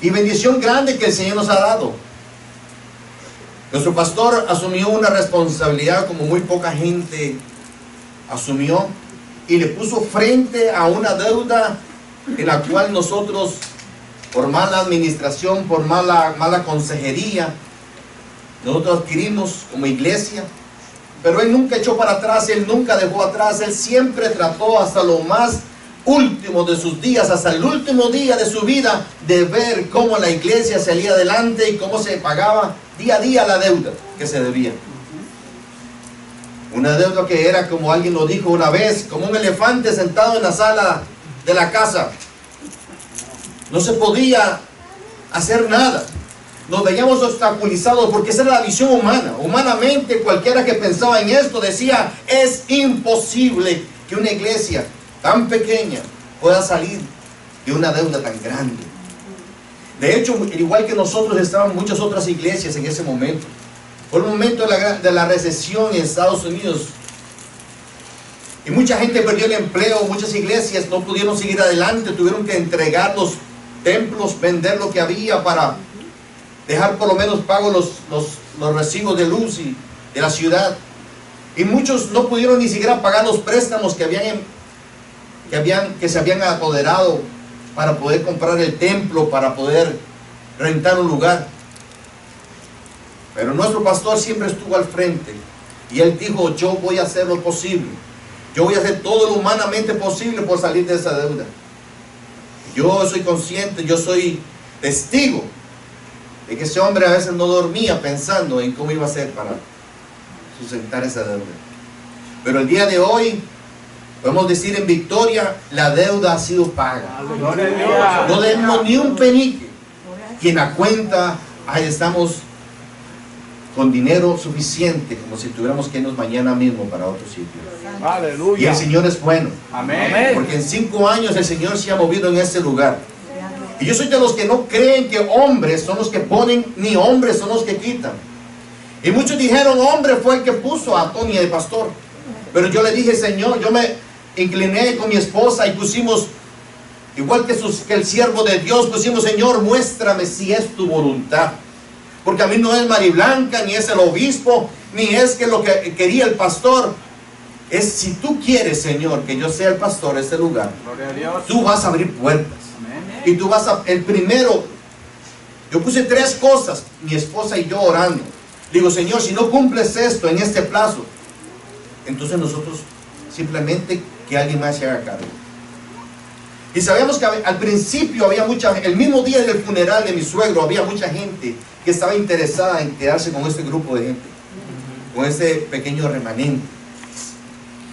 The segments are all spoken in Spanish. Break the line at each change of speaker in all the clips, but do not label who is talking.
y bendición grande que el Señor nos ha dado. Nuestro pastor asumió una responsabilidad como muy poca gente asumió, y le puso frente a una deuda en la cual nosotros, por mala administración, por mala consejería, nosotros adquirimos como iglesia. Pero él nunca echó para atrás, él nunca dejó atrás, él siempre trató hasta lo más último de sus días, hasta el último día de su vida, de ver cómo la iglesia salía adelante y cómo se pagaba día a día la deuda que se debía. Una deuda que era, como alguien lo dijo una vez, como un elefante sentado en la sala de la casa. No se podía hacer nada. Nos veíamos obstaculizados porque esa era la visión humana. Humanamente, cualquiera que pensaba en esto decía, es imposible que una iglesia tan pequeña pueda salir de una deuda tan grande. De hecho, igual que nosotros, estaban muchas otras iglesias en ese momento. Fue el momento de la recesión en Estados Unidos. Y mucha gente perdió el empleo, muchas iglesias no pudieron seguir adelante, tuvieron que entregar los templos, vender lo que había para dejar por lo menos pagos los recibos de luz y de la ciudad. Y muchos no pudieron ni siquiera pagar los préstamos que se habían apoderado para poder comprar el templo, para poder rentar un lugar. Pero nuestro pastor siempre estuvo al frente y él dijo, yo voy a hacer lo posible, yo voy a hacer todo lo humanamente posible por salir de esa deuda. Yo soy consciente, yo soy testigo de que ese hombre a veces no dormía pensando en cómo iba a hacer para sustentar esa deuda. Pero el día de hoy podemos decir en victoria, la deuda ha sido paga. No debemos ni un penique. Y en la cuenta ahí estamos con dinero suficiente, como si tuviéramos que irnos mañana mismo para otro sitio.
Aleluya.
Y el Señor es bueno.
Amén.
Porque en 5 años el Señor se ha movido en este lugar. Y yo soy de los que no creen que hombres son los que ponen, ni hombres son los que quitan. Y muchos dijeron, hombre fue el que puso a Tony de pastor. Pero yo le dije, Señor, yo me incliné con mi esposa y pusimos, igual que el siervo de Dios, pusimos, Señor, muéstrame si es tu voluntad. Porque a mí no es Mariblanca, ni es el obispo, ni es que lo que quería el pastor. Es si tú quieres, Señor, que yo sea el pastor de este lugar,
Gloria a Dios.
tú vas a abrir puertas.
Amén.
Y tú vas a, el primero, yo puse 3 cosas, mi esposa y yo orando. Digo, Señor, si no cumples esto en este plazo, entonces nosotros simplemente que alguien más se haga cargo. Y sabemos que al principio había el mismo día del funeral de mi suegro, había mucha gente que estaba interesada en quedarse con este grupo de gente, con este pequeño remanente.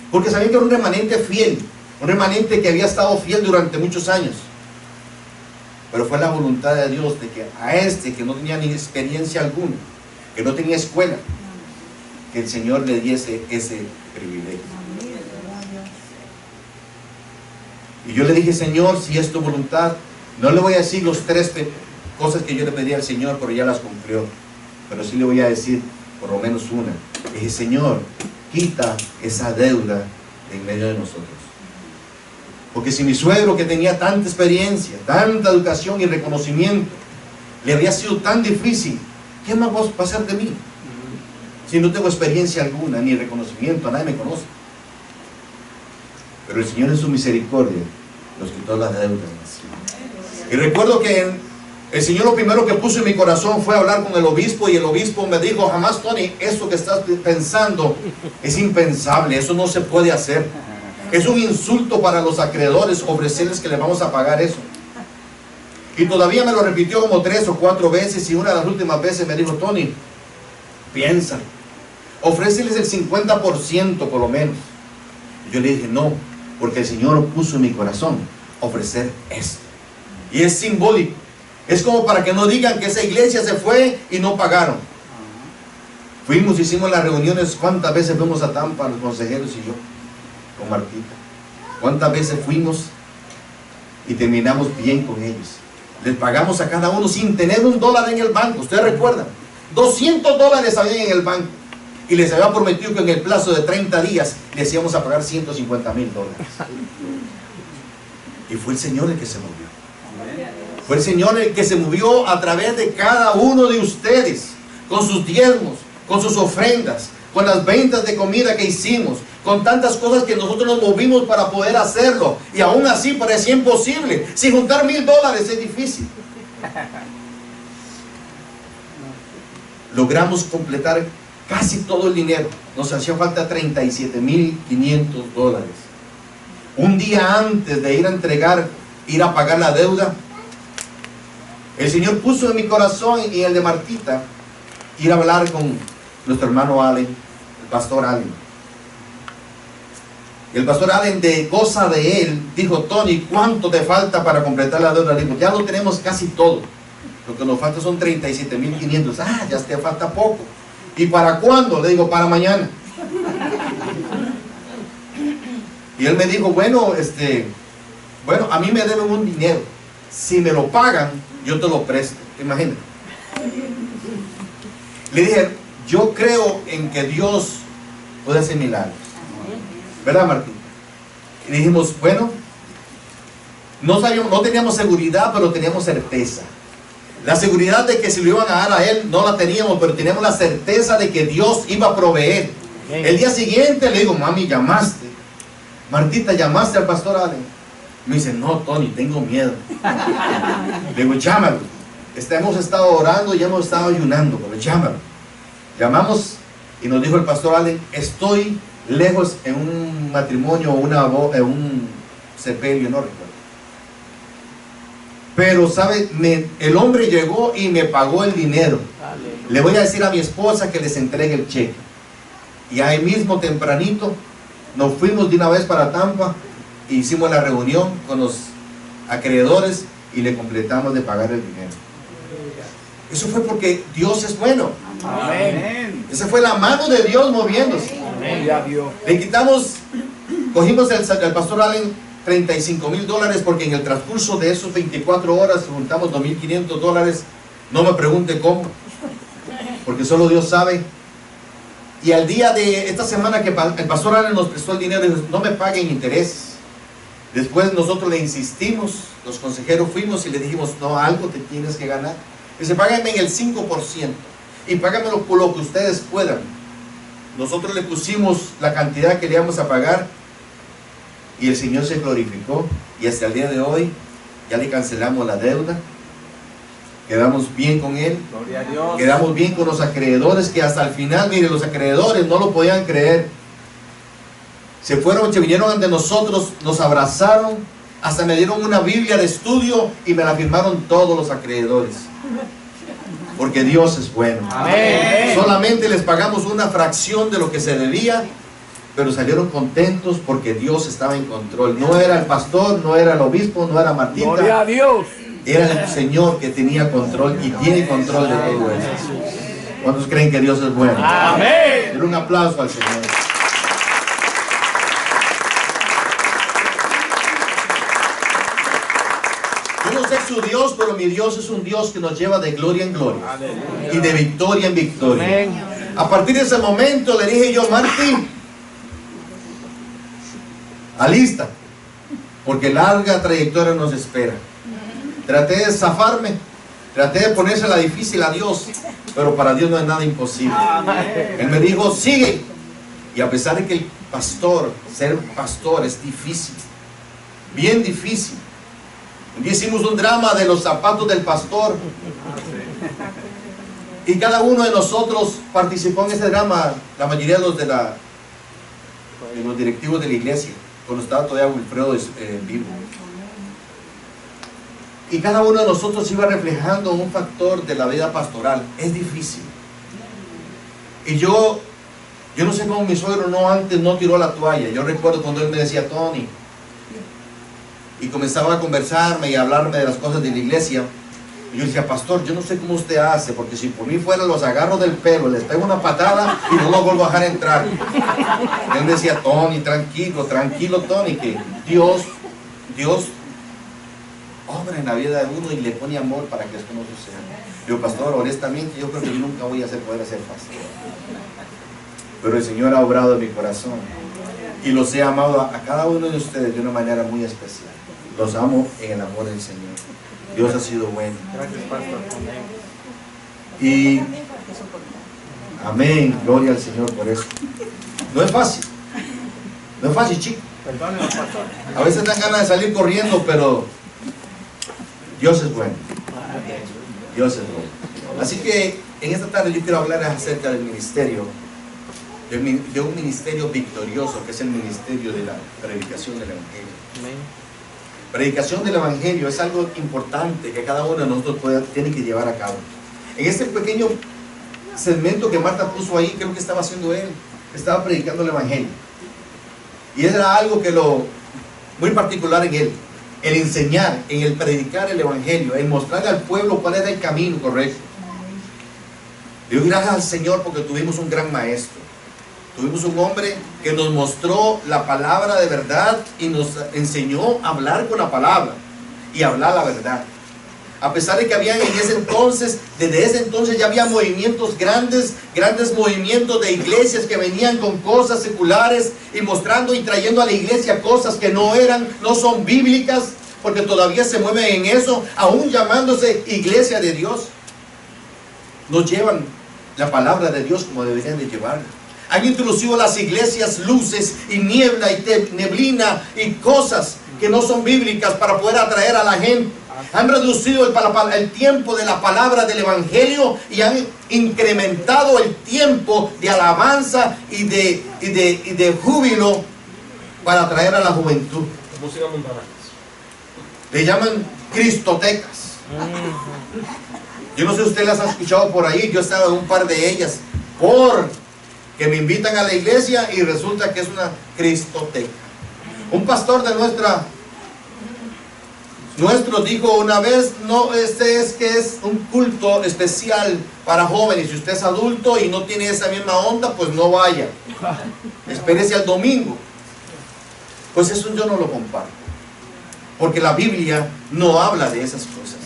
Porque sabían que era un remanente fiel, un remanente que había estado fiel durante muchos años. Pero fue la voluntad de Dios de que a este que no tenía ni experiencia alguna, que no tenía escuela, que el Señor le diese ese privilegio. Y yo le dije, Señor, si es tu voluntad, no le voy a decir los 3 cosas que yo le pedí al Señor, pero ya las cumplió. Pero sí le voy a decir por lo menos una. Le dije, Señor, quita esa deuda de en medio de nosotros. Porque si mi suegro, que tenía tanta experiencia, tanta educación y reconocimiento, le había sido tan difícil, ¿qué más va a hacer de mí? Si no tengo experiencia alguna, ni reconocimiento, nadie me conoce. Pero el Señor en su misericordia nos quitó las deudas. Y recuerdo que el Señor lo primero que puso en mi corazón fue hablar con el obispo, y el obispo me dijo, jamás, Tony, eso que estás pensando es impensable, eso no se puede hacer. Es un insulto para los acreedores ofrecerles que les vamos a pagar eso. Y todavía me lo repitió como 3 o 4 veces, y una de las últimas veces me dijo, Tony, piensa, ofréceles el 50% por lo menos. Y yo le dije, no, porque el Señor puso en mi corazón ofrecer esto. Y es simbólico. Es como para que no digan que esa iglesia se fue y no pagaron. Fuimos, hicimos las reuniones. ¿Cuántas veces fuimos a Tampa, los consejeros y yo, con Martita? ¿Cuántas veces fuimos y terminamos bien con ellos? Les pagamos a cada uno sin tener $1 en el banco. ¿Ustedes recuerdan? $200 había en el banco. Y les había prometido que en el plazo de 30 días les íbamos a pagar $150,000. Y fue el Señor el que se movió. Fue el Señor el que se movió a través de cada uno de ustedes, con sus diezmos, con sus ofrendas, con las ventas de comida que hicimos, con tantas cosas que nosotros nos movimos para poder hacerlo. Y aún así parecía imposible. Si juntar $1000 es difícil. Logramos completar casi todo el dinero. Nos hacía falta $37,500. Un día antes de ir a entregar, ir a pagar la deuda, el Señor puso en mi corazón y el de Martita ir a hablar con nuestro hermano Allen, el pastor Allen. Y el pastor Allen, de cosa de él, dijo: Tony, ¿cuánto te falta para completar la deuda? Dijo: ya lo tenemos casi todo. Lo que nos falta son 37,500. Ah, ya te falta poco. ¿Y para cuándo? Le digo: para mañana. Y él me dijo: bueno, a mí me deben un dinero. Si me lo pagan, yo te lo presto. Imagínate. Le dije: yo creo en que Dios puede hacer milagros. ¿Verdad, Martín? Y dijimos: bueno, no teníamos seguridad, pero teníamos certeza. La seguridad de que si lo iban a dar a él, no la teníamos, pero teníamos la certeza de que Dios iba a proveer. El día siguiente le digo: mami, ¿llamaste? Martita, ¿llamaste al pastor Allen? Me dice: no, Tony, tengo miedo. Le digo: llámalo. Hemos estado orando y hemos estado ayunando, pero llámalo. Llamamos y nos dijo el pastor Allen: estoy lejos en un matrimonio o en un sepelio, no recuerdo. Pero, ¿sabe? El hombre llegó y me pagó el dinero. Le voy a decir a mi esposa que les entregue el cheque. Y ahí mismo, tempranito, nos fuimos de una vez para Tampa e hicimos la reunión con los acreedores y le completamos de pagar el dinero. Eso fue porque Dios es bueno.
Amén.
Esa fue la mano de Dios moviéndose.
Amén.
Le quitamos, cogimos al pastor Allen $35,000, porque en el transcurso de esos 24 horas juntamos $2,500. No me pregunte cómo, porque solo Dios sabe. Y al día de esta semana que el pastor Allen nos prestó el dinero, dijo: no me paguen intereses. Después nosotros le insistimos, los consejeros fuimos y le dijimos: no, algo te tienes que ganar. Dice: págame en el 5% y págamelo por lo que ustedes puedan. Nosotros le pusimos la cantidad que le íbamos a pagar y el Señor se glorificó, y hasta el día de hoy ya le cancelamos la deuda. Quedamos bien con él.
Gloria a Dios.
Quedamos bien con los acreedores, que hasta el final, mire, los acreedores no lo podían creer. Se vinieron ante nosotros, nos abrazaron, hasta me dieron una Biblia de estudio y me la firmaron todos los acreedores. Porque Dios es bueno.
Amén.
Solamente les pagamos una fracción de lo que se debía, pero salieron contentos porque Dios estaba en control. No era el pastor, no era el obispo, no era Martita.
Gloria a Dios.
Era el Señor que tenía control y tiene control de todo eso. ¿Cuántos creen que Dios es bueno?
Amén.
Denle un aplauso al Señor. Yo no sé su Dios, pero mi Dios es un Dios que nos lleva de gloria en gloria y de victoria en victoria.
Amén.
A partir de ese momento le dije yo: Martín, alista, porque larga trayectoria nos espera. Traté de zafarme, traté de ponérsela difícil a Dios, pero para Dios no es nada imposible. Él me dijo: sigue. Y a pesar de que el pastor, ser pastor es difícil, bien difícil. Un día hicimos un drama de los zapatos del pastor y cada uno de nosotros participó en ese drama. La mayoría de los directivos de la iglesia, cuando estaba todavía Wilfredo vivo. Y cada uno de nosotros iba reflejando un factor de la vida pastoral. Es difícil. Y yo no sé cómo mi suegro antes no tiró la toalla. Yo recuerdo cuando él me decía: Tony, y comenzaba a conversarme y a hablarme de las cosas de la iglesia. Y yo decía: pastor, yo no sé cómo usted hace, porque si por mí fuera, los agarro del pelo, les pego una patada y no los vuelvo a dejar entrar. Y él me decía: Tony, tranquilo, tranquilo, Tony, que Dios obra en la vida de uno y le pone amor para que esto no suceda. Yo: pastor, honestamente, yo creo que yo nunca voy a poder hacer pastor. Pero el Señor ha obrado en mi corazón y los he amado a cada uno de ustedes de una manera muy especial. Los amo en el amor del Señor. Dios ha sido bueno.
Gracias, pastor.
Y amén, gloria al Señor por eso. No es fácil. No es fácil, chicos.
Perdónenos, pastor.
A veces dan ganas de salir corriendo, pero Dios es bueno. Dios es bueno. Así que en esta tarde yo quiero hablar acerca del ministerio, de un ministerio victorioso, que es el ministerio de la predicación del Evangelio.
Amén.
Predicación del Evangelio es algo importante que cada uno de nosotros tiene que llevar a cabo. En este pequeño segmento que Marta puso ahí, creo que estaba haciendo él, estaba predicando el Evangelio. Y era algo que muy particular en él, el enseñar, en el predicar el Evangelio, el mostrarle al pueblo cuál era el camino correcto. Dios, gracias al Señor porque tuvimos un gran maestro. Tuvimos un hombre que nos mostró la palabra de verdad y nos enseñó a hablar con la palabra y hablar la verdad. A pesar de que había en ese entonces, desde ese entonces ya había movimientos grandes movimientos de iglesias que venían con cosas seculares y mostrando y trayendo a la iglesia cosas que no son bíblicas, porque todavía se mueven en eso, aún llamándose iglesia de Dios. No llevan la palabra de Dios como deberían de llevarla. Han introducido a las iglesias luces y niebla y neblina y cosas que no son bíblicas para poder atraer a la gente. Han reducido el tiempo de la palabra del Evangelio y han incrementado el tiempo de alabanza y de júbilo para atraer a la juventud.
Música mundana.
Le llaman cristotecas. Yo no sé si usted las ha escuchado por ahí. Yo he estado en un par de ellas porque me invitan a la iglesia y resulta que es una cristoteca. Un pastor de nuestro dijo una vez: no, es un culto especial para jóvenes. Si usted es adulto y no tiene esa misma onda, pues no vaya, espérese al domingo. Pues eso yo no lo comparto, porque la Biblia no habla de esas cosas.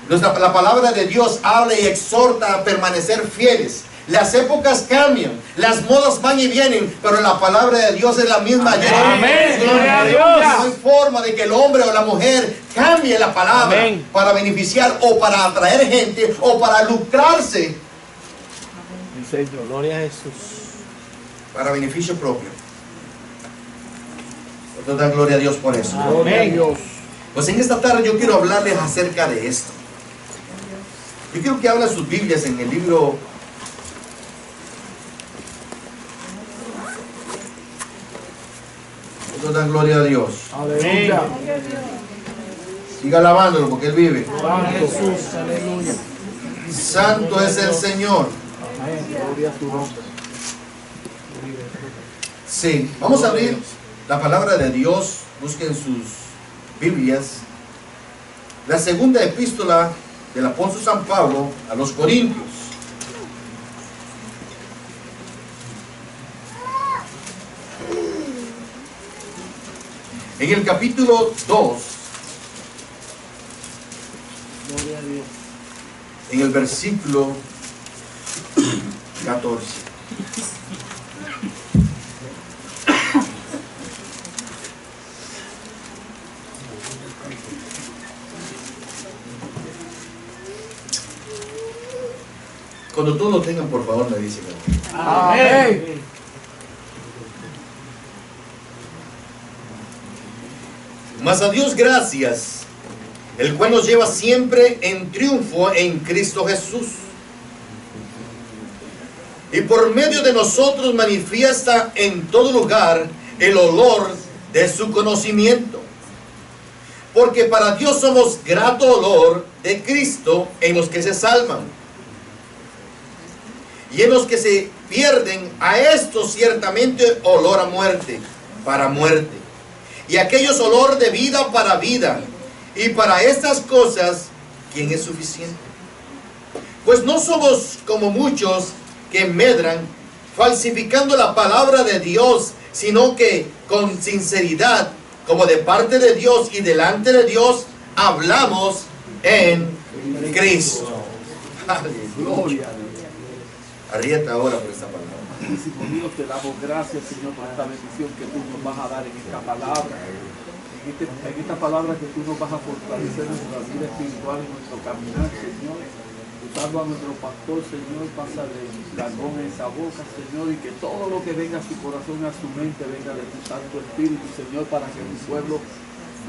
La palabra de Dios habla y exhorta a permanecer fieles. Las épocas cambian, las modas van y vienen, pero la palabra de Dios es la misma.
Amén. Gloria a Dios.
No hay forma de que el hombre o la mujer cambie la palabra. Amén. Para beneficiar o para atraer gente o para lucrarse.
Señor, gloria a Jesús.
Para beneficio propio. Nosotros dan gloria a Dios por eso.
Amén.
Pues en esta tarde yo quiero hablarles acerca de esto. Yo quiero que hablen sus Biblias en el libro dan gloria a Dios.
Aleluya.
Siga alabándolo porque Él vive.
Jesús, aleluya.
Santo es el Señor.
Amén. Gloria a tu nombre.
Sí, vamos a abrir la palabra de Dios. Busquen sus Biblias. La segunda epístola del apóstol San Pablo a los Corintios. En el capítulo 2, en el versículo 14. Cuando todos lo tengan, por favor, me dicen.
Amén.
Mas a Dios gracias, el cual nos lleva siempre en triunfo en Cristo Jesús. Y por medio de nosotros manifiesta en todo lugar el olor de su conocimiento. Porque para Dios somos grato olor de Cristo en los que se salvan. Y en los que se pierden, a estos ciertamente olor a muerte, para muerte. Y aquellos olor de vida para vida. Y para estas cosas, ¿quién es suficiente? Pues no somos como muchos que medran, falsificando la palabra de Dios, sino que con sinceridad, como de parte de Dios y delante de Dios, hablamos en Cristo. Aleluya. Arrieta ahora por esta palabra.
Dios, te damos gracias, Señor, por esta bendición que tú nos vas a dar en esta palabra.
en esta palabra que tú nos vas a fortalecer en nuestra vida espiritual, en nuestro caminar, Señor. Usando a nuestro pastor, Señor, pasa de dragón en esa boca, Señor, y que todo lo que venga a su corazón y a su mente venga de tu Santo Espíritu, Señor, para que tu pueblo,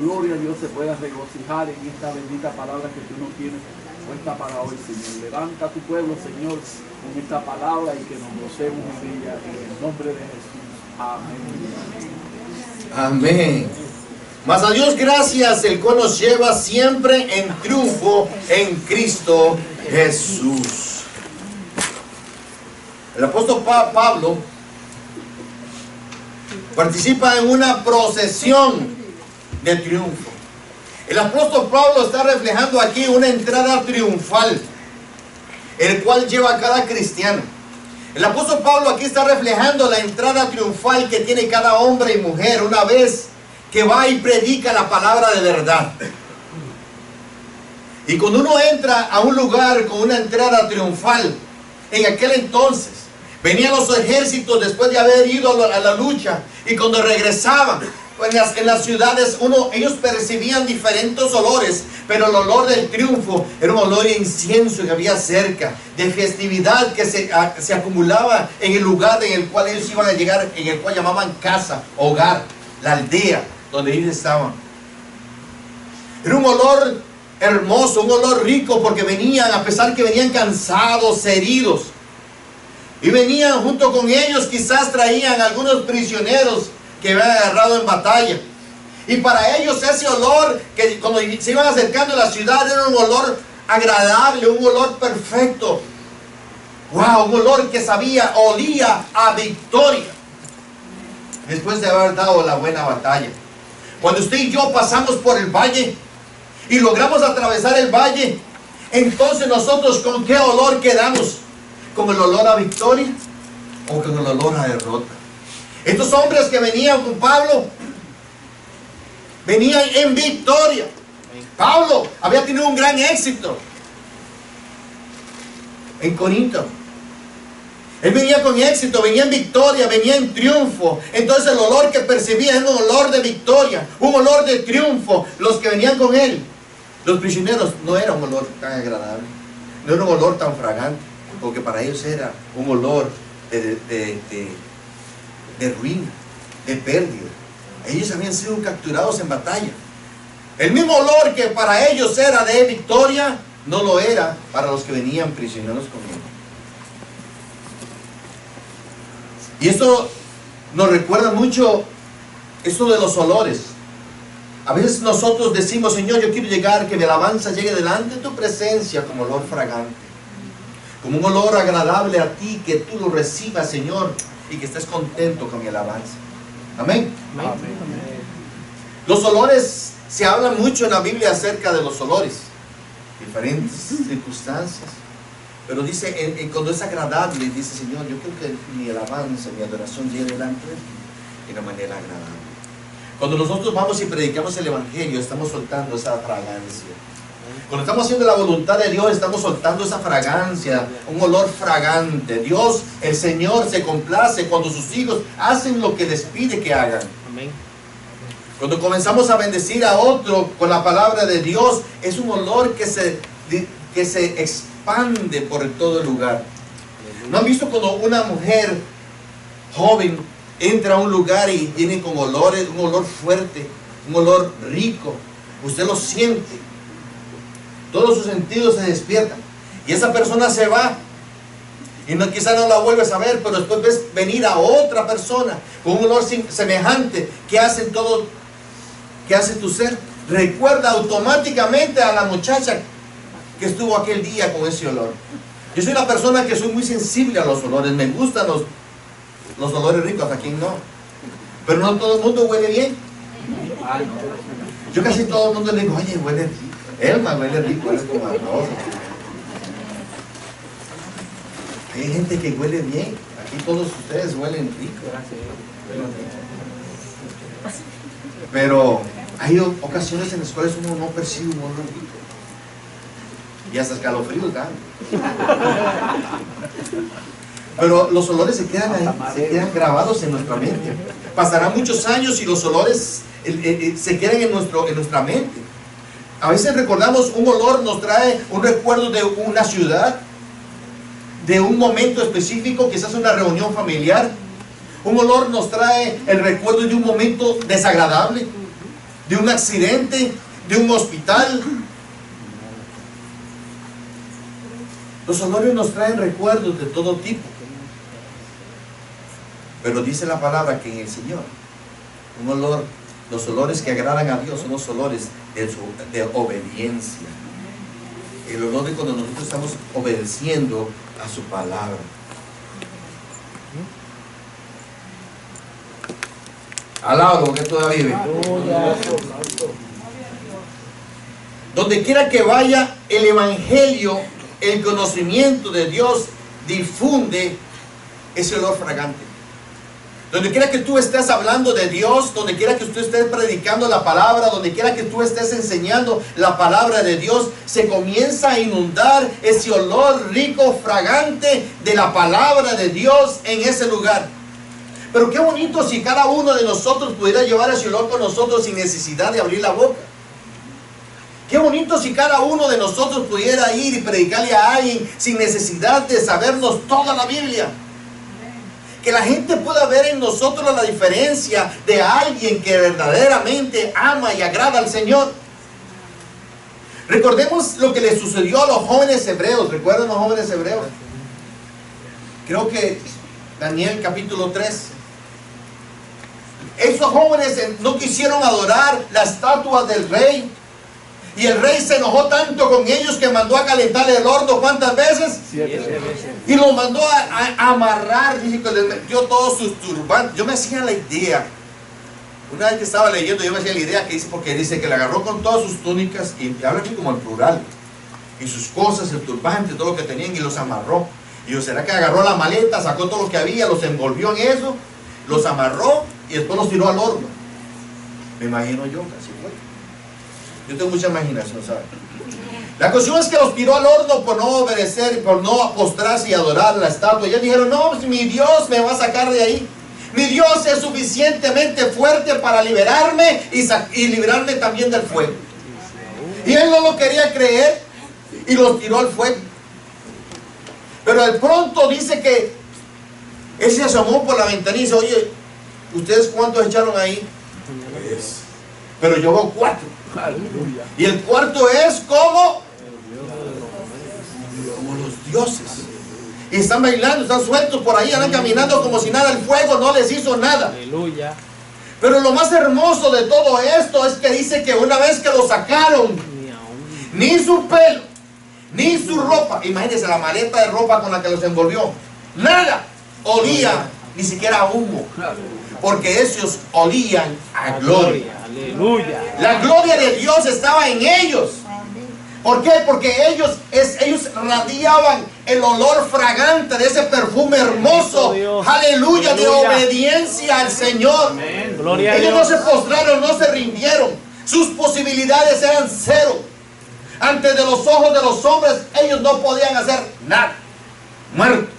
gloria a Dios, se pueda regocijar en esta bendita palabra que tú nos tienes puesta para hoy, Señor. Levanta a tu pueblo, Señor, con esta palabra y que nos gocemos en ella, en el nombre de Jesús. Amén.
Amén. Mas a Dios gracias, el cual nos lleva siempre en triunfo en Cristo Jesús. El apóstol Pablo participa en una procesión de triunfo. El apóstol Pablo está reflejando aquí una entrada triunfal, el cual lleva a cada cristiano. El apóstol Pablo aquí está reflejando la entrada triunfal que tiene cada hombre y mujer una vez que va y predica la palabra de verdad. Y cuando uno entra a un lugar con una entrada triunfal, en aquel entonces venían los ejércitos después de haber ido a la lucha, y cuando regresaban en las ciudades, ellos percibían diferentes olores, pero el olor del triunfo era un olor de incienso que había cerca, de festividad que se acumulaba en el lugar en el cual ellos iban a llegar, en el cual llamaban casa, hogar, la aldea donde ellos estaban. Era un olor hermoso, un olor rico, porque venían, a pesar que venían cansados, heridos, y venían junto con ellos, quizás traían algunos prisioneros que habían agarrado en batalla, y para ellos ese olor, que cuando se iban acercando a la ciudad, era un olor agradable, un olor perfecto. Wow, un olor que olía a victoria, después de haber dado la buena batalla. Cuando usted y yo pasamos por el valle y logramos atravesar el valle, entonces nosotros, ¿con qué olor quedamos? ¿Con el olor a victoria o con el olor a derrota? Estos hombres que venían con Pablo venían en victoria. Pablo había tenido un gran éxito en Corinto. Él venía con éxito, venía en victoria, venía en triunfo. Entonces el olor que percibía era un olor de victoria, un olor de triunfo. Los que venían con él, los prisioneros, no era un olor tan agradable, no era un olor tan fragante, porque para ellos era un olor de ruina, de pérdida. Ellos habían sido capturados en batalla. El mismo olor que para ellos era de victoria, no lo era para los que venían prisioneros con él. Y esto nos recuerda mucho esto de los olores. A veces nosotros decimos: Señor, yo quiero llegar, que mi alabanza llegue delante de tu presencia como olor fragante, como un olor agradable a ti, que tú lo recibas, Señor, y que estés contento con mi alabanza. Amén.
Amén.
Los olores, se habla mucho en la Biblia acerca de los olores, diferentes circunstancias. Pero dice, cuando es agradable, dice: Señor, yo quiero que mi alabanza, mi adoración llegue delante de ti de una manera agradable. Cuando nosotros vamos y predicamos el Evangelio, estamos soltando esa fragancia. Cuando estamos haciendo la voluntad de Dios, estamos soltando esa fragancia, un olor fragante. Dios, el Señor, se complace cuando sus hijos hacen lo que les pide que hagan.
Amén.
Cuando comenzamos a bendecir a otro con la palabra de Dios, es un olor que se expande por todo el lugar. ¿No han visto cuando una mujer joven entra a un lugar y viene con olores, un olor fuerte, un olor rico? Usted lo siente, todos sus sentidos se despiertan, y esa persona se va y quizá no la vuelves a ver, pero después ves venir a otra persona con un olor semejante. ¿Qué hace tu ser? Recuerda automáticamente a la muchacha que estuvo aquel día con ese olor. Yo soy una persona que soy muy sensible a los olores. Me gustan los olores ricos, a quien no, pero no todo el mundo huele bien. Yo casi todo el mundo le digo: oye, huele rico, Elma, huele rico, eres como arroz. Hay gente que huele bien. Aquí todos ustedes huelen rico. Pero hay ocasiones en las cuales uno no percibe un olor rico, y hasta escalofríos dan. Pero los olores se quedan ahí, se quedan grabados en nuestra mente. Pasarán muchos años y los olores se quedan en nuestra mente. A veces recordamos un olor, nos trae un recuerdo de una ciudad, de un momento específico, quizás una reunión familiar. Un olor nos trae el recuerdo de un momento desagradable, de un accidente, de un hospital. Los olores nos traen recuerdos de todo tipo. Pero dice la palabra que en el Señor, un olor, los olores que agradan a Dios son los olores de obediencia. El olor de cuando nosotros estamos obedeciendo a su palabra. Alabado porque todavía vive. Donde quiera que vaya, el evangelio, el conocimiento de Dios difunde ese olor fragante. Donde quiera que tú estés hablando de Dios, donde quiera que tú estés predicando la palabra, donde quiera que tú estés enseñando la palabra de Dios, se comienza a inundar ese olor rico, fragante de la palabra de Dios en ese lugar. Pero qué bonito si cada uno de nosotros pudiera llevar ese olor con nosotros sin necesidad de abrir la boca. Qué bonito si cada uno de nosotros pudiera ir y predicarle a alguien sin necesidad de sabernos toda la Biblia. Que la gente pueda ver en nosotros la diferencia de alguien que verdaderamente ama y agrada al Señor. Recordemos lo que le sucedió a los jóvenes hebreos. ¿Recuerdan los jóvenes hebreos? Creo que Daniel capítulo 3. Esos jóvenes no quisieron adorar la estatua del rey. Y el rey se enojó tanto con ellos que mandó a calentar el horno. ¿Cuántas veces? 7 veces. Y los mandó a amarrar. Dice que les metió todos sus turbantes. Yo me hacía la idea. Una vez que estaba leyendo, yo me hacía la idea que dice, porque dice que le agarró con todas sus túnicas, y habla aquí como en plural, y sus cosas, el turbante, todo lo que tenían, y los amarró. Y yo, ¿será que agarró la maleta, sacó todo lo que había, los envolvió en eso, los amarró y después los tiró al horno? Me imagino yo, casi fue. Yo tengo mucha imaginación, ¿sabes? La cuestión es que los tiró al horno por no obedecer, por no postrarse y adorar la estatua. Y ellos dijeron, no, pues mi Dios me va a sacar de ahí. Mi Dios es suficientemente fuerte para liberarme y librarme también del fuego. Y él no lo quería creer y los tiró al fuego. Pero de pronto dice que él se asomó por la ventana y dice, oye, ¿ustedes cuántos echaron ahí? Pues, pero yo veo 4. Aleluya. Y el cuarto es como los dioses. Y están bailando, están sueltos por ahí, andan caminando como si nada, el fuego no les hizo nada. Aleluya. Pero lo más hermoso de todo esto es que dice que una vez que lo sacaron, ni su pelo, ni su ropa, imagínense la maleta de ropa con la que los envolvió, nada olía, ni siquiera a humo, porque esos olían a gloria. Aleluya. La gloria de Dios estaba en ellos. ¿Por qué? Porque ellos radiaban el olor fragante de ese perfume hermoso. Aleluya, aleluya, de obediencia al Señor. Amén. Gloria a Dios. Ellos no se postraron, no se rindieron. Sus posibilidades eran 0. Ante de los ojos de los hombres, ellos no podían hacer nada. Muertos.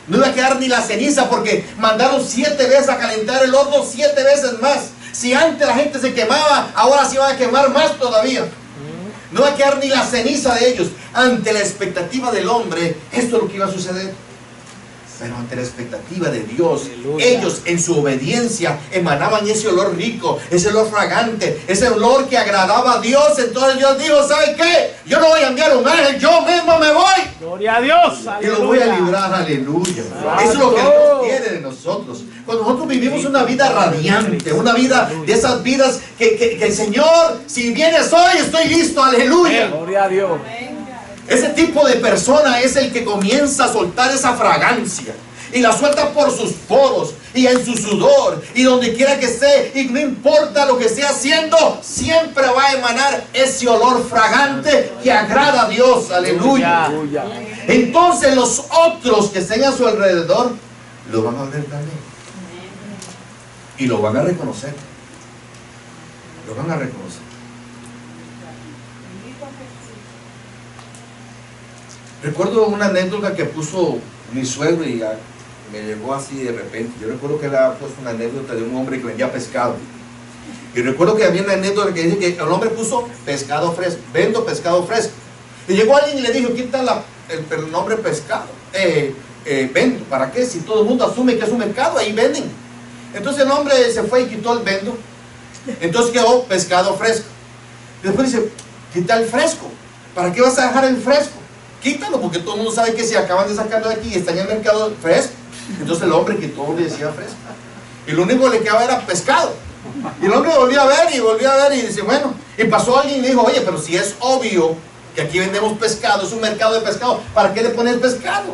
No iba a quedar ni la ceniza porque mandaron 7 veces a calentar el horno, 7 veces más. Si antes la gente se quemaba, ahora se iban a quemar más todavía. No va a quedar ni la ceniza de ellos. Ante la expectativa del hombre, esto es lo que iba a suceder. Pero ante la expectativa de Dios, aleluya, ellos en su obediencia emanaban ese olor rico, ese olor fragante, ese olor que agradaba a Dios. Entonces Dios dijo, ¿sabe qué? Yo no voy a enviar un ángel, yo mismo me voy. Gloria a Dios. Y lo voy a librar, aleluya. Eso es lo que Dios quiere de nosotros. Cuando nosotros vivimos una vida radiante, una vida de esas vidas que el Señor, si vienes hoy, estoy listo, aleluya. Gloria a Dios. Ese tipo de persona es el que comienza a soltar esa fragancia y la suelta por sus poros y en su sudor y donde quiera que esté, y no importa lo que esté haciendo, siempre va a emanar ese olor fragante que agrada a Dios. Aleluya. Entonces los otros que estén a su alrededor lo van a ver también y lo van a reconocer. Lo van a reconocer. Recuerdo una anécdota que puso mi suegro y me llegó así de repente. Yo recuerdo que él había puesto una anécdota de un hombre que vendía pescado. Y recuerdo que había una anécdota que dice que el hombre puso pescado fresco, vendo pescado fresco. Y llegó alguien y le dijo, quita el nombre pescado, vendo, ¿para qué? Si todo el mundo asume que es un mercado, ahí venden. Entonces el hombre se fue y quitó el vendo. Entonces quedó pescado fresco. Después dice, quita el fresco. ¿Para qué vas a dejar el fresco? Quítalo, porque todo el mundo sabe que si acaban de sacarlo de aquí y está en el mercado fresco. Entonces el hombre quitó, le decía fresco. Y lo único que le quedaba era pescado. Y el hombre volvió a ver y dice, bueno. Y pasó alguien y le dijo, oye, pero si es obvio que aquí vendemos pescado, es un mercado de pescado, ¿para qué le pones pescado?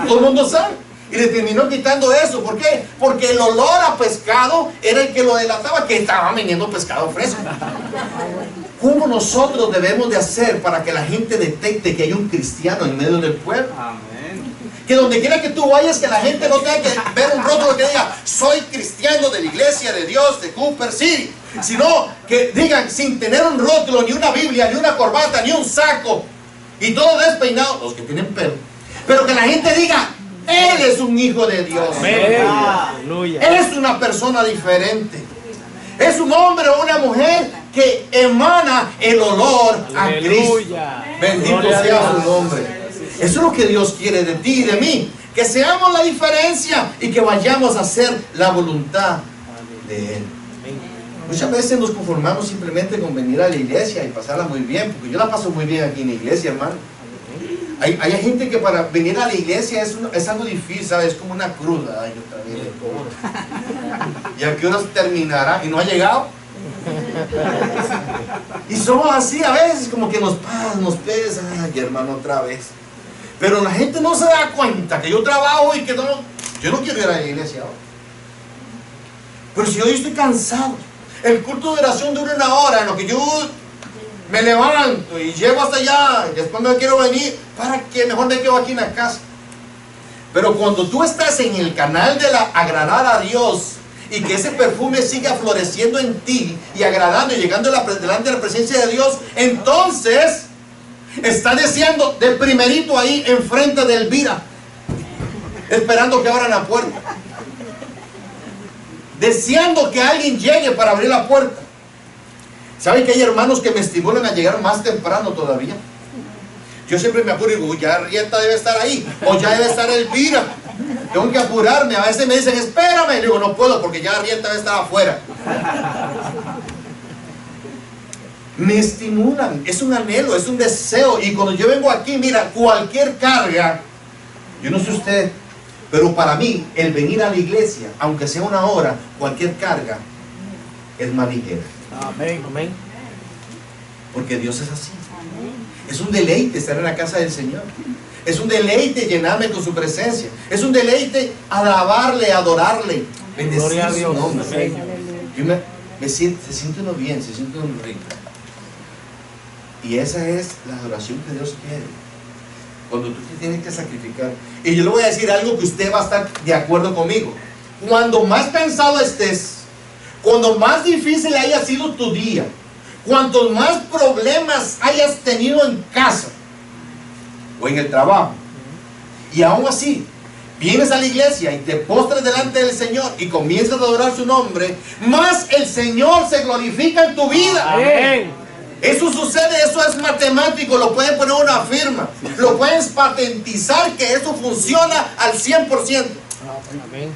Todo el mundo sabe. Y le terminó quitando eso. ¿Por qué? Porque el olor a pescado era el que lo delataba que estaba vendiendo pescado fresco. ¿Cómo nosotros debemos de hacer para que la gente detecte que hay un cristiano en medio del pueblo?
Amén.
Que donde quiera que tú vayas, que la gente no tenga que ver un rótulo que diga, soy cristiano de la iglesia de Dios de Cooper City. Sino que digan, sin tener un rótulo, ni una Biblia, ni una corbata, ni un saco, y todo despeinado, los que tienen pelo. Pero que la gente diga, él es un hijo de Dios.
Aleluya.
Es una persona diferente. Es un hombre o una mujer que emana el olor a Cristo. Bendito sea su nombre. Eso es lo que Dios quiere de ti y de mí. Que seamos la diferencia y que vayamos a hacer la voluntad de Él. Muchas veces nos conformamos simplemente con venir a la iglesia y pasarla muy bien, porque yo la paso muy bien aquí en la iglesia, hermano. Hay gente que para venir a la iglesia es algo difícil, ¿sabes? Es como una cruz. Ay, yo también. ¿Y a qué horas terminará? ¿Y no ha llegado? Y somos así a veces, como que nos pesa. Ay, hermano, otra vez. Pero la gente no se da cuenta que yo trabajo y que no, yo no quiero ir a la iglesia ahora. Pero si hoy estoy cansado, el culto de oración dura 1 hora, en lo que yo me levanto y llego hasta allá, y después me quiero venir, ¿para qué? Mejor me quedo aquí en la casa. Pero cuando tú estás en el canal de agradar a Dios, y que ese perfume siga floreciendo en ti, y agradando, y llegando delante de la presencia de Dios, entonces, está deseando de primerito ahí, enfrente de Elvira, esperando que abran la puerta. Deseando que alguien llegue para abrir la puerta. ¿Saben que hay hermanos que me estimulan a llegar más temprano todavía? Yo siempre me apuro y digo, ya Rieta debe estar ahí, o ya debe estar Elvira. Tengo que apurarme. A veces me dicen, espérame. Y digo, no puedo porque ya Rieta debe estar afuera. Me estimulan, es un anhelo, es un deseo. Y cuando yo vengo aquí, mira, cualquier carga, yo no sé usted, pero para mí, el venir a la iglesia, aunque sea 1 hora, cualquier carga es más ligera.
Amén, amén.
Porque Dios es así. Es un deleite estar en la casa del Señor. Es un deleite llenarme con su presencia. Es un deleite alabarle, adorarle, bendecir su nombre. Yo se siente uno bien, se siente uno rico. Y esa es la adoración que Dios quiere. Cuando tú te tienes que sacrificar. Y yo le voy a decir algo que usted va a estar de acuerdo conmigo. Cuando más cansado estés, cuando más difícil haya sido tu día, cuantos más problemas hayas tenido en casa o en el trabajo, y aún así vienes a la iglesia y te postras delante del Señor y comienzas a adorar su nombre, más el Señor se glorifica en tu vida.
Amén.
Eso sucede, eso es matemático, lo pueden poner una firma, lo puedes patentizar que eso funciona al 100%.
Amén.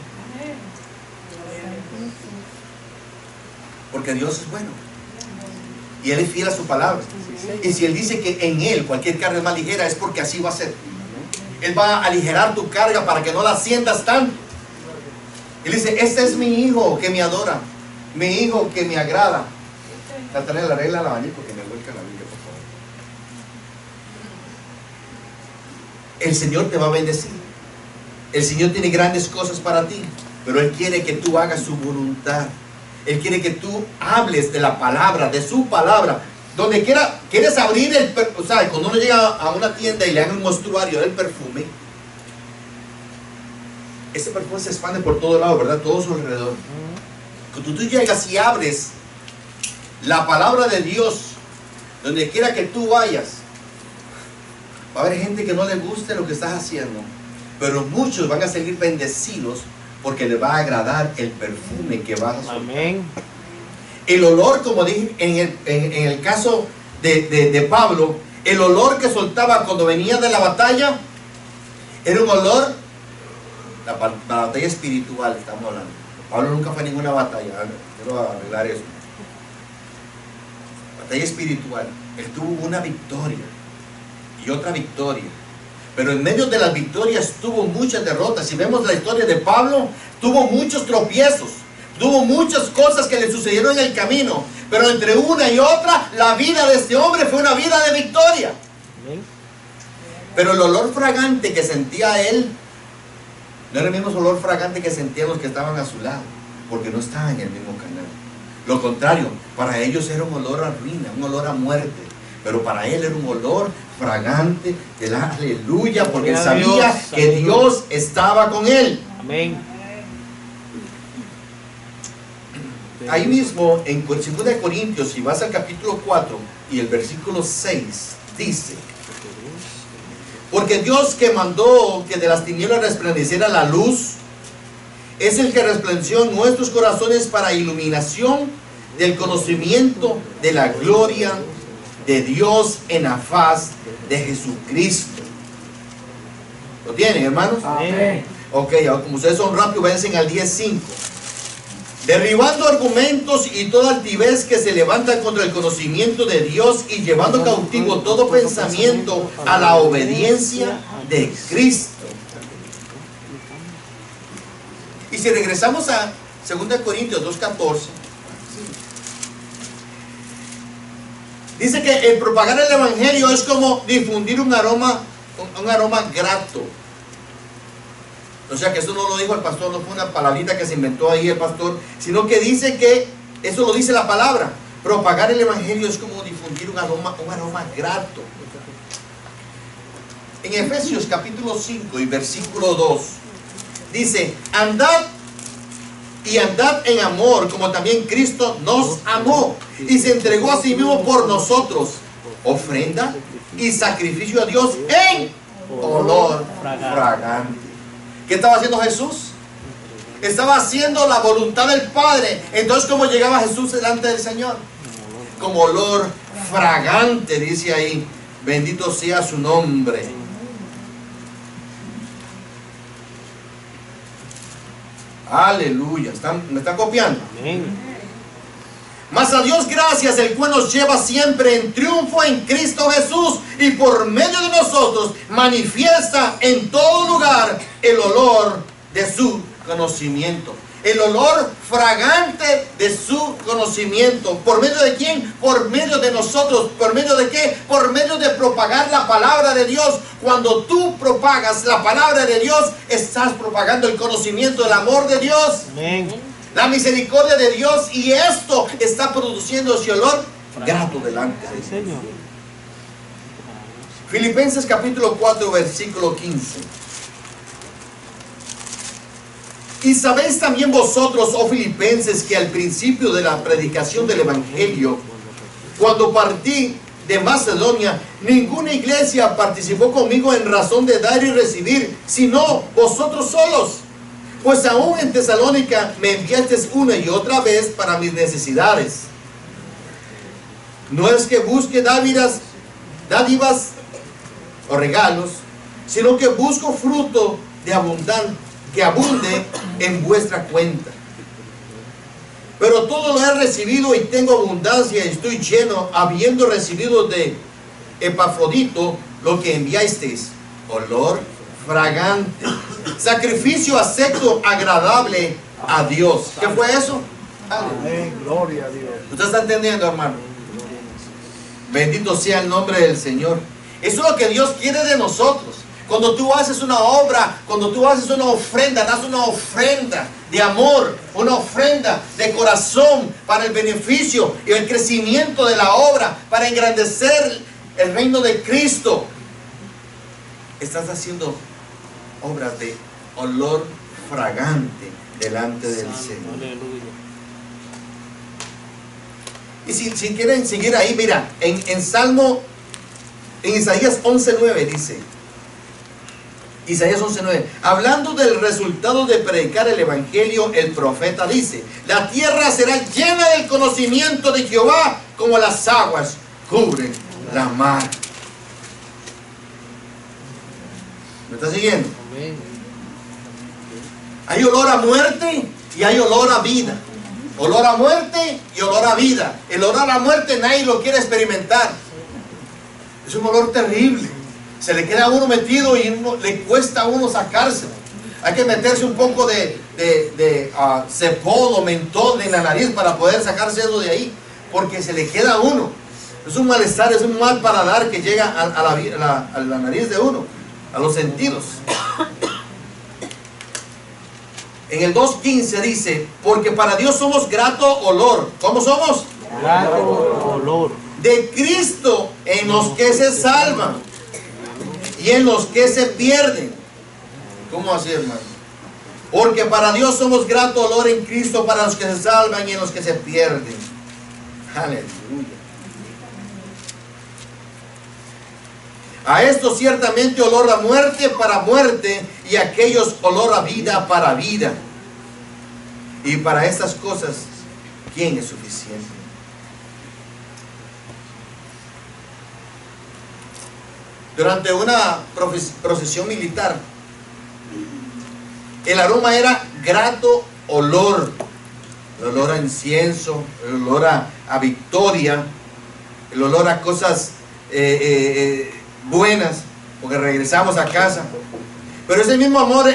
Porque Dios es bueno y Él es fiel a su palabra. Y si Él dice que en Él cualquier carga es más ligera, es porque así va a ser. Él va a aligerar tu carga para que no la sientas tanto. Él dice, este es mi hijo que me adora, mi hijo que me agrada. Trataré la regla al abanico que me vuelca la Biblia, por favor. El Señor te va a bendecir. El Señor tiene grandes cosas para ti, pero Él quiere que tú hagas su voluntad. Él quiere que tú hables de la palabra, de su palabra. Donde quiera, quieres abrir el perfume. O sea, cuando uno llega a una tienda y le dan un mostruario del perfume, ese perfume se expande por todo lado, ¿verdad? Todo su alrededor. Cuando tú llegas y abres la palabra de Dios, donde quiera que tú vayas, Va a haber gente que no le guste lo que estás haciendo, pero muchos van a salir bendecidos porque les va a agradar el perfume que vas a soltar.
Amén.
El olor, como dije en el caso de Pablo, el olor que soltaba cuando venía de la batalla era un olor, la batalla espiritual estamos hablando. Pablo nunca fue a ninguna batalla, quiero arreglar eso. Batalla espiritual. Él tuvo una victoria y otra victoria, pero en medio de las victorias tuvo muchas derrotas. Si vemos la historia de Pablo, tuvo muchos tropiezos, tuvo muchas cosas que le sucedieron en el camino, pero entre una y otra la vida de este hombre fue una vida de victoria.
Amén.
Pero el olor fragante que sentía él no era el mismo olor fragante que sentían los que estaban a su lado, porque no estaban en el mismo canal. Lo contrario, para ellos era un olor a ruina, un olor a muerte, pero para él era un olor fragante de la aleluya, porque él sabía que Dios estaba con él.
Amén.
Ahí mismo en 2 Corintios, si vas al capítulo 4 y el versículo 6, dice: porque Dios que mandó que de las tinieblas resplandeciera la luz, es el que resplandeció en nuestros corazones para iluminación del conocimiento de la gloria de Dios en la faz de Jesucristo. ¿Lo tienen, hermanos?
Amén.
Ok, como ustedes son rápidos, váyanse al 10:5. Derribando argumentos y toda altivez que se levanta contra el conocimiento de Dios y llevando cautivo todo pensamiento a la obediencia de Cristo. Y si regresamos a 2 Corintios 2:14, dice que el propagar el evangelio es como difundir un aroma grato. O sea que eso no lo dijo el pastor, no fue una palabrita que se inventó ahí el pastor, sino que dice que, eso lo dice la palabra, propagar el evangelio es como difundir un aroma grato. En Efesios capítulo 5 y versículo 2, dice: andad en amor, como también Cristo nos amó y se entregó a sí mismo por nosotros, ofrenda y sacrificio a Dios en olor fragante. ¿Qué estaba haciendo Jesús? Estaba haciendo la voluntad del Padre. Entonces, ¿cómo llegaba Jesús delante del Señor? Como olor fragante, dice ahí. Bendito sea su nombre. Aleluya. ¿Me están copiando?
Amén.
Mas a Dios gracias, el cual nos lleva siempre en triunfo en Cristo Jesús, y por medio de nosotros manifiesta en todo lugar el olor de su conocimiento. El olor fragante de su conocimiento. ¿Por medio de quién? Por medio de nosotros. ¿Por medio de qué? Por medio de propagar la palabra de Dios. Cuando tú propagas la palabra de Dios, estás propagando el conocimiento del amor de Dios.
Amén.
La misericordia de Dios, y esto está produciendo ese olor grato delante de Dios. Filipenses capítulo 4 versículo 15. Y sabéis también vosotros, oh filipenses, que al principio de la predicación del evangelio, cuando partí de Macedonia, ninguna iglesia participó conmigo en razón de dar y recibir, sino vosotros solos. Pues aún en Tesalónica me enviasteis una y otra vez para mis necesidades. No es que busque dádivas o regalos, sino que busco fruto de que abunde en vuestra cuenta. Pero todo lo he recibido y tengo abundancia y estoy lleno, habiendo recibido de Epafrodito lo que enviasteis, olor fragante, sacrificio acepto, agradable a Dios. ¿Qué fue eso?
Amén, gloria a Dios.
¿Usted está entendiendo, hermano? Bendito sea el nombre del Señor. Eso es lo que Dios quiere de nosotros. Cuando tú haces una obra, cuando tú haces una ofrenda, das una ofrenda de amor, una ofrenda de corazón para el beneficio y el crecimiento de la obra, para engrandecer el reino de Cristo. Estás haciendo obras de olor fragante delante del Señor.
Aleluya.
Y si quieren seguir ahí, mira, en Salmo En Isaías 11:9 dice, Isaías 11:9, hablando del resultado de predicar el evangelio, el profeta dice, la tierra será llena del conocimiento de Jehová como las aguas cubren la mar. ¿Me está siguiendo?
Amén.
Hay olor a muerte y hay olor a vida. Olor a muerte y olor a vida. El olor a muerte nadie lo quiere experimentar. Es un olor terrible. Se le queda a uno metido y le cuesta a uno sacárselo. Hay que meterse un poco de cepol o mentol en la nariz para poder sacarse eso de ahí, porque se le queda a uno. Es un malestar, es un mal paladar que llega a la nariz de uno, a los sentidos. En el 2:15 dice, porque para Dios somos grato olor. ¿Cómo somos?
Grato olor.
De Cristo en los que se salvan y en los que se pierden. ¿Cómo así, hermano? Porque para Dios somos grato olor en Cristo para los que se salvan y en los que se pierden. Aleluya. A esto ciertamente olor a muerte para muerte, y a aquellos olor a vida para vida. Y para estas cosas, ¿quién es suficiente? Durante una procesión militar, el aroma era grato olor. El olor a incienso, el olor a victoria, el olor a cosas buenas, porque regresamos a casa. Pero ese mismo olor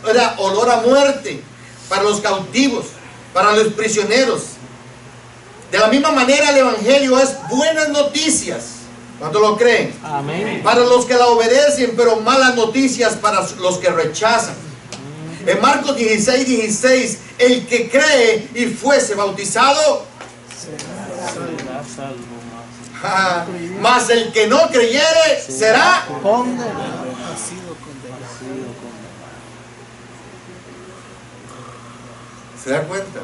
era olor a muerte para los cautivos, para los prisioneros. De la misma manera el evangelio es buenas noticias. ¿Cuántos lo creen?
Amén.
Para los que la obedecen, pero malas noticias para los que rechazan. En Marcos 16:16, el que cree y fuese bautizado
Será salvo.
mas el que no creyere será
Condenado.
¿Se da cuenta?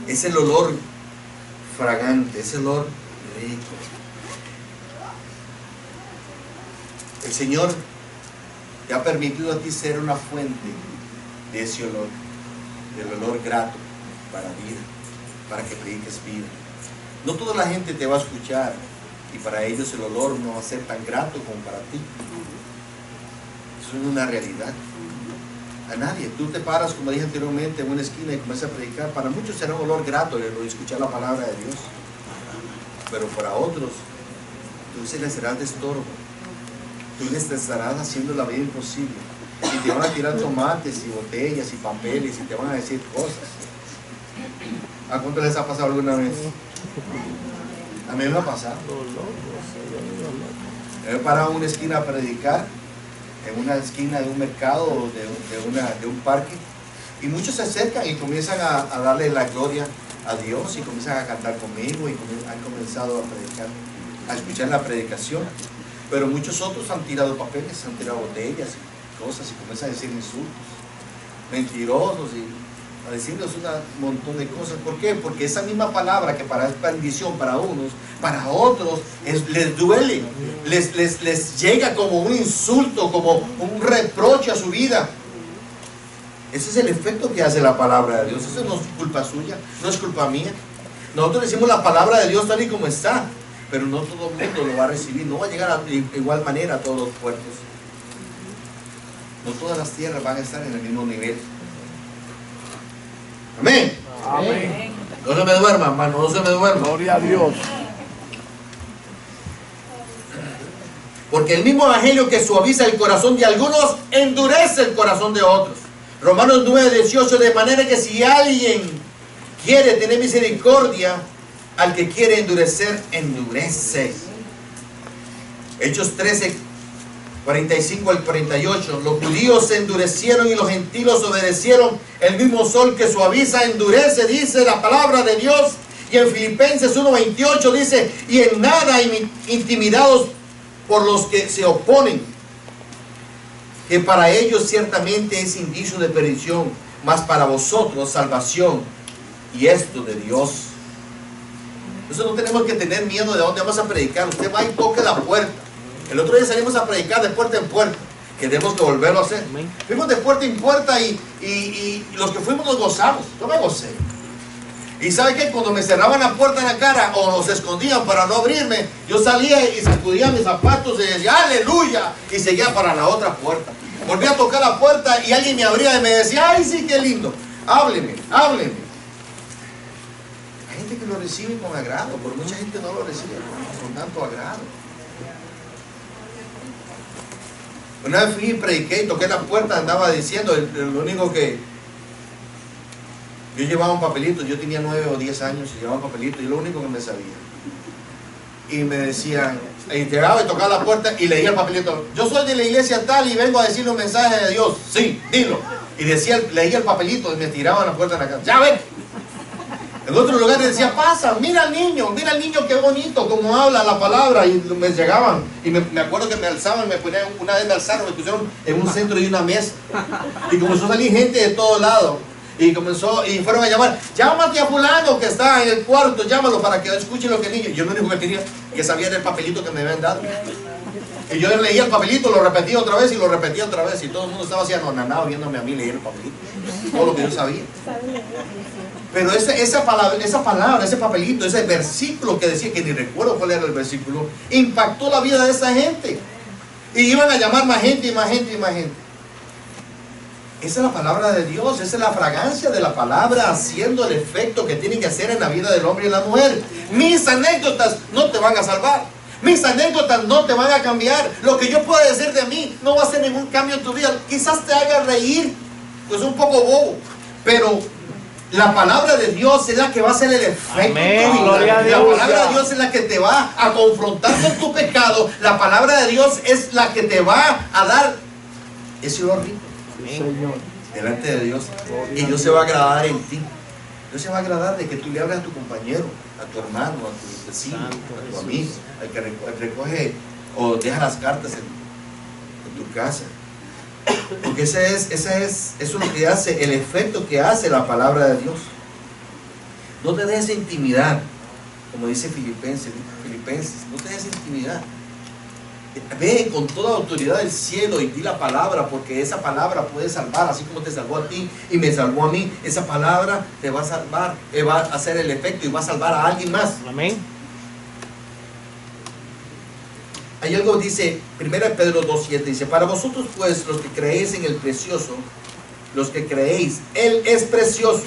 Es el olor fragante, es el olor rico. El Señor te ha permitido a ti ser una fuente de ese olor, del olor grato para vida, para que prediques vida. No toda la gente te va a escuchar y para ellos el olor no va a ser tan grato como para ti. Eso es una realidad. A nadie. Tú te paras, como dije anteriormente, en una esquina y comienzas a predicar. Para muchos será un olor grato el escuchar la palabra de Dios. Pero para otros, tú se les serás de estorbo. Tú les estarás haciendo la vida imposible. Y te van a tirar tomates y botellas y papeles y te van a decir cosas. ¿A cuánto les ha pasado alguna vez? A mí me ha pasado. He parado en una esquina a predicar, en una esquina de un mercado o de un parque, y muchos se acercan y comienzan a darle la gloria a Dios y comienzan a cantar conmigo y han comenzado a predicar, a escuchar la predicación. Pero muchos otros han tirado papeles, han tirado botellas y cosas y comienzan a decir insultos, mentirosos y a decirles un montón de cosas. ¿Por qué? Porque esa misma palabra que para es bendición para unos, para otros les duele, les llega como un insulto, como un reproche a su vida. Ese es el efecto que hace la palabra de Dios. Eso no es culpa suya, no es culpa mía. Nosotros decimos la palabra de Dios tal y como está, pero no todo el mundo lo va a recibir, no va a llegar de igual manera a todos los puertos. No todas las tierras van a estar en el mismo nivel. Amén.
Amén.
No se me duerma, hermano, no se me duerma.
Gloria a Dios.
Porque el mismo evangelio que suaviza el corazón de algunos, endurece el corazón de otros. Romanos 9:18, de manera que si alguien quiere tener misericordia, al que quiere endurecer, endurece. Hechos 13:45 al 48, los judíos se endurecieron y los gentiles obedecieron. El mismo sol que suaviza endurece, dice la palabra de Dios. Y en Filipenses 1:28 dice, y en nada intimidados por los que se oponen, que para ellos ciertamente es indicio de perdición, mas para vosotros salvación, y esto de Dios. Entonces no tenemos que tener miedo de dónde vamos a predicar. Usted va y toque la puerta. El otro día salimos a predicar de puerta en puerta. Queremos que volverlo a hacer. Fuimos de puerta en puerta y los que fuimos nos gozamos. Yo me gocé. Y ¿sabe qué? Cuando me cerraban la puerta en la cara o se escondían para no abrirme, yo salía y sacudía mis zapatos y decía ¡aleluya! Y seguía para la otra puerta. Volví a tocar la puerta y alguien me abría y me decía ¡ay, sí, qué lindo! Hábleme, hábleme. Hay gente que lo recibe con agrado, pero mucha gente no lo recibe con tanto agrado. Una vez fui y prediqué y toqué la puerta, andaba diciendo, lo único que yo llevaba un papelito, yo tenía 9 o 10 años y llevaba un papelito y lo único que me sabía. Y me decían, y llegaba y tocaba la puerta y leía el papelito. Yo soy de la iglesia tal y vengo a decirle un mensaje de Dios. Sí, dilo. Y decía, leía el papelito y me tiraban la puerta en la casa. Ya ven. En otro lugar decía, pasa, mira al niño qué bonito, como habla la palabra. Y me llegaban y me acuerdo que me alzaban, me ponían, una vez me alzaron, me pusieron en un centro de una mesa. Y comenzó a salir gente de todos lados. Y fueron a llamar, llámate a fulano que está en el cuarto, llámalo para que escuche lo que el niño. Yo lo único que quería, que sabía del papelito que me habían dado. Y yo leía el papelito, lo repetía otra vez y lo repetía otra vez. Y todo el mundo estaba así anonadado viéndome a mí leer el papelito. Todo lo que yo sabía. Pero esa palabra, ese papelito, ese versículo que decía, que ni recuerdo cuál era el versículo, impactó la vida de esa gente. Y iban a llamar más gente y más gente y más gente. Esa es la palabra de Dios, esa es la fragancia de la palabra haciendo el efecto que tiene que hacer en la vida del hombre y la mujer. Mis anécdotas no te van a salvar. Mis anécdotas no te van a cambiar. Lo que yo pueda decir de mí no va a hacer ningún cambio en tu vida. Quizás te haga reír, pues un poco bobo, pero la palabra de Dios es la que va a hacer el efecto.
Amén,
en tu vida.
gloria a Dios.
La palabra de Dios es la que te va a confrontar con tu pecado. La palabra de Dios es la que te va a dar ese olor rico
Señor.
delante de Dios. Y Dios se va a agradar en ti. Dios se va a agradar de que tú le hables a tu compañero, a tu hermano, a tu vecino, a tu amigo, al que recoge o deja las cartas en tu casa. Porque eso es lo que hace, el efecto que hace la palabra de Dios. No te dejes intimidar, como dice Filipenses, no te dejes intimidar. Ve con toda autoridad del cielo y di la palabra, porque esa palabra puede salvar, así como te salvó a ti y me salvó a mí. Esa palabra te va a salvar, va a hacer el efecto y va a salvar a alguien más.
Amén.
Hay algo, dice 1 Pedro 2:7, dice, para vosotros pues, los que creéis en el precioso, los que creéis, Él es precioso.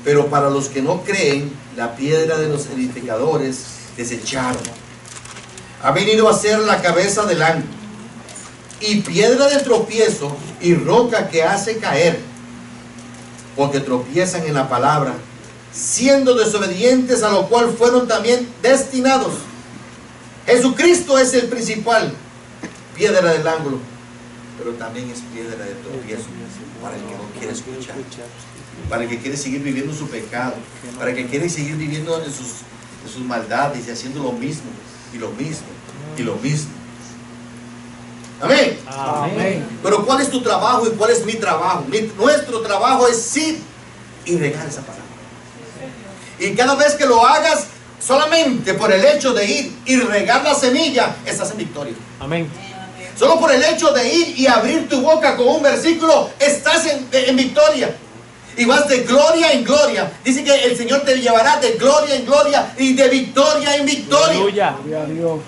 Pero para los que no creen, la piedra de los edificadores desecharon. Ha venido a ser la cabeza del ángulo, y piedra de tropiezo, y roca que hace caer, porque tropiezan en la palabra, siendo desobedientes, a lo cual fueron también destinados. Jesucristo es el principal, piedra del ángulo, pero también es piedra de tropiezo para el que no quiere escuchar, para el que quiere seguir viviendo su pecado, para el que quiere seguir viviendo en sus maldades y haciendo lo mismo y lo mismo y lo mismo. Amén.
Amén.
Pero ¿cuál es tu trabajo y cuál es mi trabajo? Nuestro trabajo es ir y regar esa palabra. Y cada vez que lo hagas, solamente por el hecho de ir y regar la semilla, estás en victoria.
Amén.
Solo por el hecho de ir y abrir tu boca con un versículo, estás en victoria. Y vas de gloria en gloria. Dice que el Señor te llevará de gloria en gloria y de victoria en victoria.
Aleluya.
Gloria a Dios.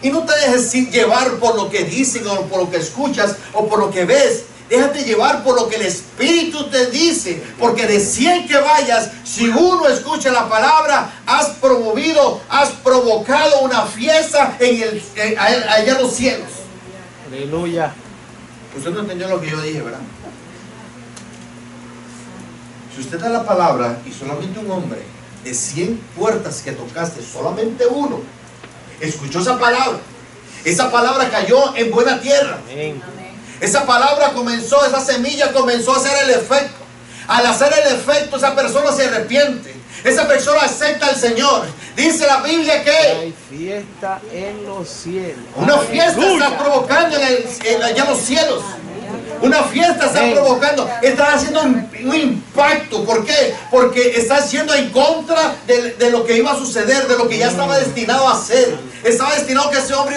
Y no te dejes llevar por lo que dicen o por lo que escuchas o por lo que ves. Déjate llevar por lo que el Espíritu te dice. Porque de 100 que vayas, si uno escucha la palabra, has provocado una fiesta allá en los cielos.
Aleluya.
Usted no entendió lo que yo dije, ¿verdad? Si usted da la palabra y solamente un hombre de 100 puertas que tocaste, solamente uno escuchó esa palabra cayó en buena tierra.
Amén.
Esa palabra esa semilla comenzó a hacer el efecto. Al hacer el efecto, esa persona se arrepiente. Esa persona acepta al Señor. Dice la Biblia que
Hay fiesta en los cielos.
una fiesta
Aleluya.
está provocando allá en los cielos. Una fiesta está provocando, está haciendo un impacto. ¿Por qué? Porque está haciendo en contra de lo que iba a suceder, de lo que ya estaba destinado a hacer. Estaba destinado que ese hombre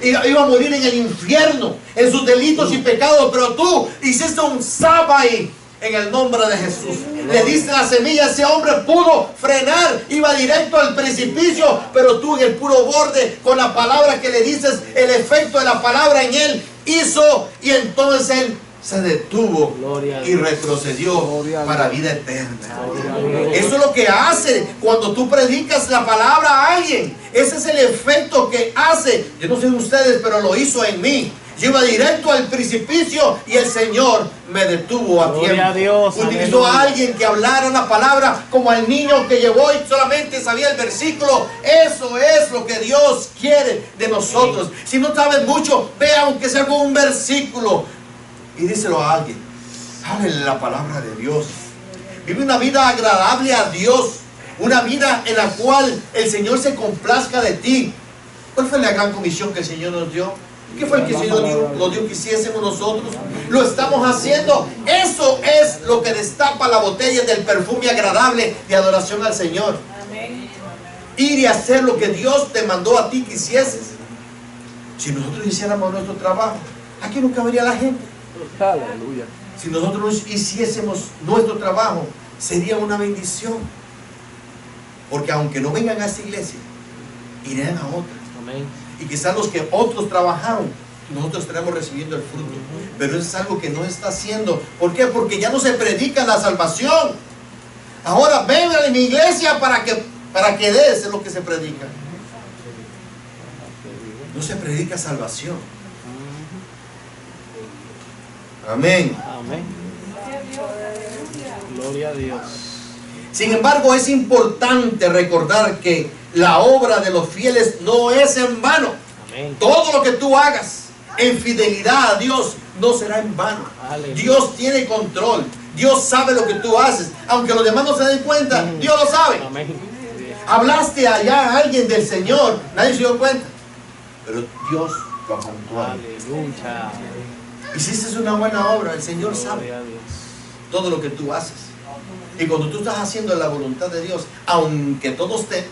iba a morir en el infierno, en sus delitos y pecados. Pero tú hiciste un zap ahí. En el nombre de Jesús, le diste la semilla. Ese hombre pudo frenar, iba directo al precipicio, pero tú en el puro borde, con la palabra que le dices, el efecto de la palabra en él hizo, y entonces él se detuvo y retrocedió para vida eterna. Eso es lo que hace cuando tú predicas la palabra a alguien. Ese es el efecto que hace. Yo no sé de ustedes, pero lo hizo en mí. Yo iba directo al precipicio y el Señor me detuvo a tiempo.
A Dios,
utilizó a alguien que hablara una palabra, como al niño que llevó y solamente sabía el versículo. Eso es lo que Dios quiere de nosotros. Si no sabes mucho, ve aunque sea con un versículo y díselo a alguien. Háblele la palabra de Dios. Vive una vida agradable a Dios. Una vida en la cual el Señor se complazca de ti. ¿Cuál fue la gran comisión que el Señor nos dio? ¿Qué fue el que el Señor nos dio que hiciésemos nosotros? Lo estamos haciendo. Eso es lo que destapa la botella del perfume agradable de adoración al Señor. Ir y hacer lo que Dios te mandó a ti que hicieses. Si nosotros hiciéramos nuestro trabajo, aquí no cabería la gente.
Aleluya.
Si nosotros hiciésemos nuestro trabajo, sería una bendición. Porque aunque no vengan a esta iglesia, irán a otras.
Amén.
Y quizás los que otros trabajaron, nosotros estaremos recibiendo el fruto. Pero eso es algo que no está haciendo. ¿Por qué? Porque ya no se predica la salvación. Ahora vengan a mi iglesia para que des lo que se predica. No se predica salvación. Amén.
Amén. Gloria a Dios.
Sin embargo, es importante recordar que la obra de los fieles no es en vano.
Amén.
Todo lo que tú hagas en fidelidad a Dios no será en vano.
Aleluya.
Dios tiene control. Dios sabe lo que tú haces. Aunque los demás no se den cuenta, Dios lo sabe.
Amén.
Hablaste allá a alguien del Señor, nadie se dio cuenta, pero Dios lo apuntó.
Aleluya.
Hiciste una buena obra, el Señor sabe
Gloria a Dios.
todo lo que tú haces. Y cuando tú estás haciendo la voluntad de Dios, aunque todos te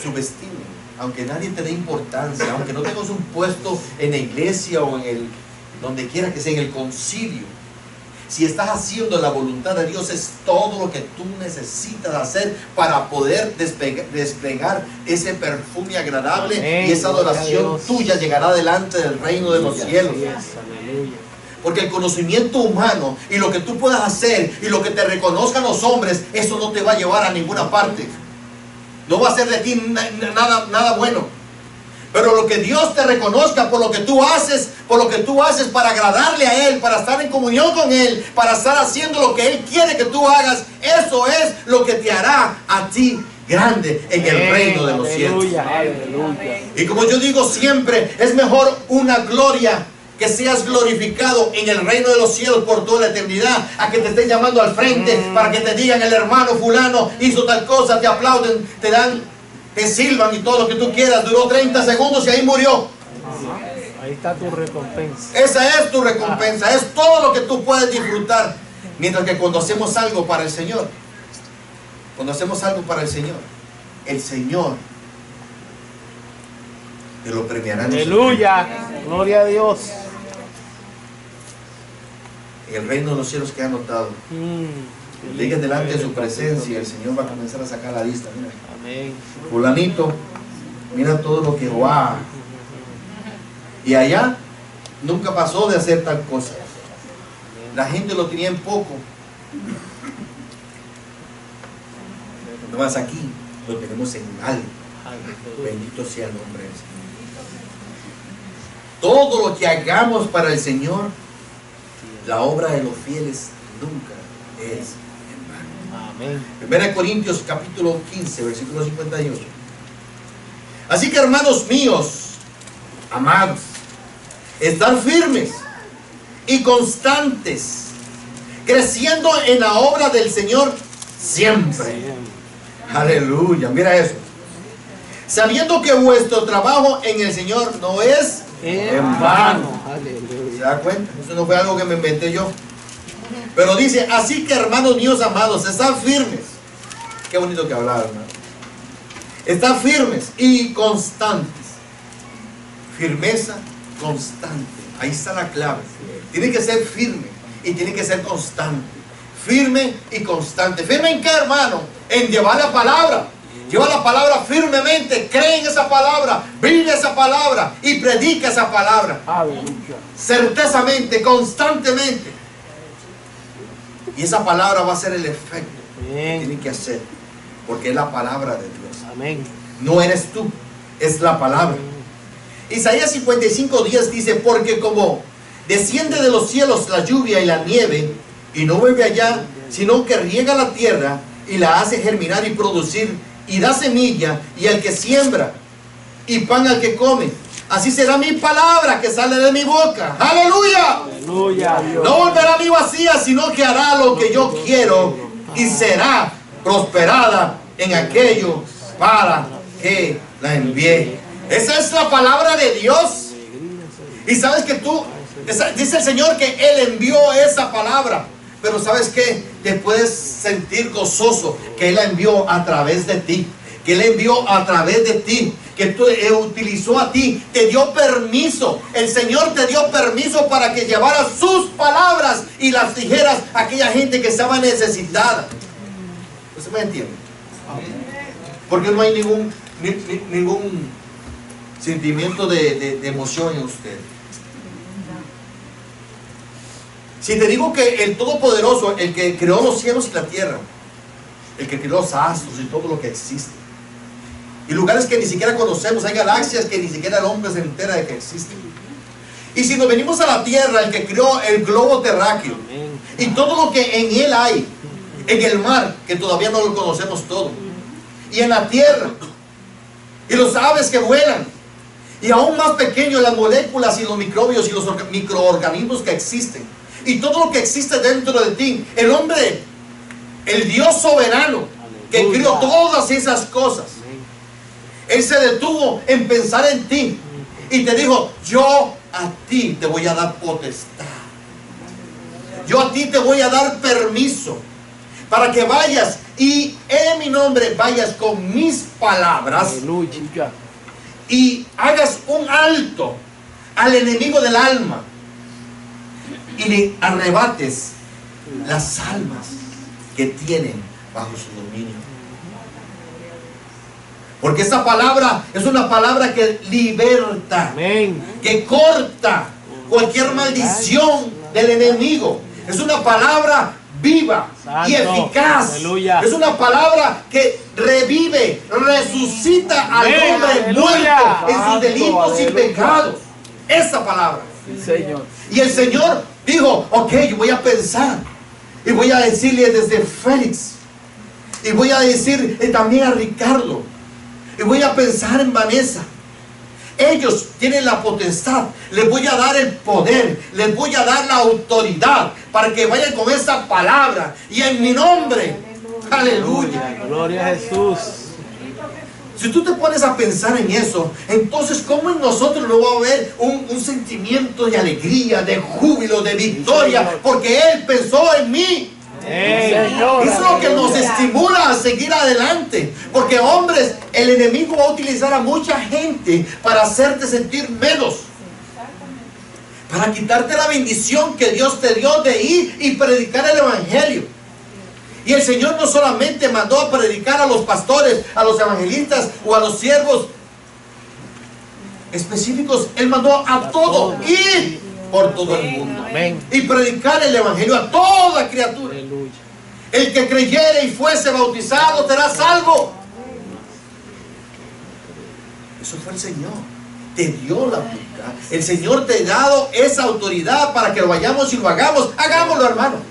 subestimen, aunque nadie te dé importancia, aunque no tengas un puesto en la iglesia o donde quiera que sea, en el concilio, si estás haciendo la voluntad de Dios, es todo lo que tú necesitas hacer para poder desplegar ese perfume agradable.
Amén.
Y esa adoración
Dios.
tuya llegará delante del reino de los cielos.
Así es. Aleluya.
Porque el conocimiento humano y lo que tú puedas hacer y lo que te reconozcan los hombres, eso no te va a llevar a ninguna parte. No va a hacer de ti nada bueno. Pero lo que Dios te reconozca por lo que tú haces para agradarle a Él, para estar en comunión con Él, para estar haciendo lo que Él quiere que tú hagas, eso es lo que te hará a ti grande en el reino de los cielos.
Aleluya.
Y como yo digo siempre, es mejor una gloria que seas glorificado en el reino de los cielos por toda la eternidad, a que te estén llamando al frente para que te digan: el hermano fulano hizo tal cosa, te aplauden, te silban y todo lo que tú quieras. Duró 30 segundos y ahí murió.
Ahí está tu recompensa.
Esa es tu recompensa, es todo lo que tú puedes disfrutar. Mientras que cuando hacemos algo para el Señor, el Señor te lo premiará.
Aleluya. Gloria a Dios.
En el reino de los cielos que ha notado. Llegues delante de su presencia, el Señor va a comenzar a sacar la lista. Mira,
Amén.
fulanito, mira todo lo que va. Y allá nunca pasó de hacer tal cosa. La gente lo tenía en poco. No más aquí lo tenemos en algo. Bendito sea el nombre del Señor. Todo lo que hagamos para el Señor, la obra de los fieles nunca es en vano.
Amén.
1 Corintios capítulo 15, versículo 58. Así que, hermanos míos, amados, estar firmes y constantes, creciendo en la obra del Señor siempre. Aleluya, mira eso. Sabiendo que vuestro trabajo en el Señor no es
en vano. Aleluya.
¿Se da cuenta? Eso no fue algo que me inventé yo. Pero dice, así que hermanos míos amados, están firmes. Qué bonito que hablar, hermano. Están firmes y constantes. Firmeza constante. Ahí está la clave. Tiene que ser firme y tiene que ser constante. Firme y constante. ¿Firme en qué, hermano? En llevar la palabra. Lleva la palabra firmemente, cree en esa palabra, vive esa palabra y predica esa palabra.
Aleluya.
Certezamente, constantemente. Y esa palabra va a ser el efecto que
Bien.
tiene que hacer. Porque es la palabra de Dios.
Amén.
No eres tú, es la palabra. Isaías 55:10 dice, porque como desciende de los cielos la lluvia y la nieve, y no vuelve allá, sino que riega la tierra y la hace germinar y producir, y da semilla y al que siembra, y pan al que come. Así será mi palabra que sale de mi boca. ¡Aleluya!
Aleluya.
No volverá a mí vacía, sino que hará lo que yo quiero y será prosperada en aquello para que la envíe. Esa es la palabra de Dios. Y sabes que dice el Señor que Él envió esa palabra. Pero ¿sabes qué? Te puedes sentir gozoso que Él la envió a través de ti. Que Él envió a través de ti. Que tú utilizó a ti. Te dio permiso. El Señor te dio permiso para que llevaras sus palabras y las dijeras a aquella gente que estaba necesitada. ¿Usted me entiende? Porque no hay ningún sentimiento de emoción en usted. Si te digo que el Todopoderoso, el que creó los cielos y la tierra, el que creó los astros y todo lo que existe, y lugares que ni siquiera conocemos, hay galaxias que ni siquiera el hombre se entera de que existen. Y si nos venimos a la tierra, el que creó el globo terráqueo, y todo lo que en él hay, en el mar, que todavía no lo conocemos todo, y en la tierra, y los aves que vuelan, y aún más pequeños las moléculas y los microbios y los microorganismos que existen, y todo lo que existe dentro de ti, el hombre, el Dios soberano que creó todas esas cosas, Él se detuvo en pensar en ti y te dijo, yo a ti te voy a dar potestad, yo a ti te voy a dar permiso para que vayas y en mi nombre vayas con mis palabras.
Aleluya.
Y hagas un alto al enemigo del alma y le arrebates las almas que tienen bajo su dominio. Porque esa palabra es una palabra que liberta,
Amén.
que corta cualquier maldición del enemigo. Es una palabra viva y
Santo.
eficaz.
Aleluya.
Es una palabra que revive, resucita al
Amén.
hombre
Aleluya.
muerto en sus
Santo.
delitos y
Aleluya.
pecados. Esa palabra.
Sí, Señor.
Y el Señor dijo, ok, yo voy a pensar y voy a decirle desde Félix y voy a decir también a Ricardo y voy a pensar en Vanessa. Ellos tienen la potestad, les voy a dar el poder, les voy a dar la autoridad para que vayan con esa palabra y en mi nombre. Aleluya.
Gloria a Jesús.
Si tú te pones a pensar en eso, entonces ¿cómo en nosotros no va a haber un sentimiento de alegría, de júbilo, de victoria? Porque Él pensó en mí.
Señor.
Eso es lo que nos estimula a seguir adelante. Porque hombres, el enemigo va a utilizar a mucha gente para hacerte sentir menos. Para quitarte la bendición que Dios te dio de ir y predicar el evangelio. Y el Señor no solamente mandó a predicar a los pastores, a los evangelistas o a los siervos específicos. Él mandó a todo ir por todo el mundo.
Amén.
Y predicar el evangelio a toda criatura.
Aleluya.
El que creyere y fuese bautizado será salvo. Eso fue el Señor. Te dio la autoridad. El Señor te ha dado esa autoridad para que lo vayamos y lo hagamos. Hagámoslo, hermano.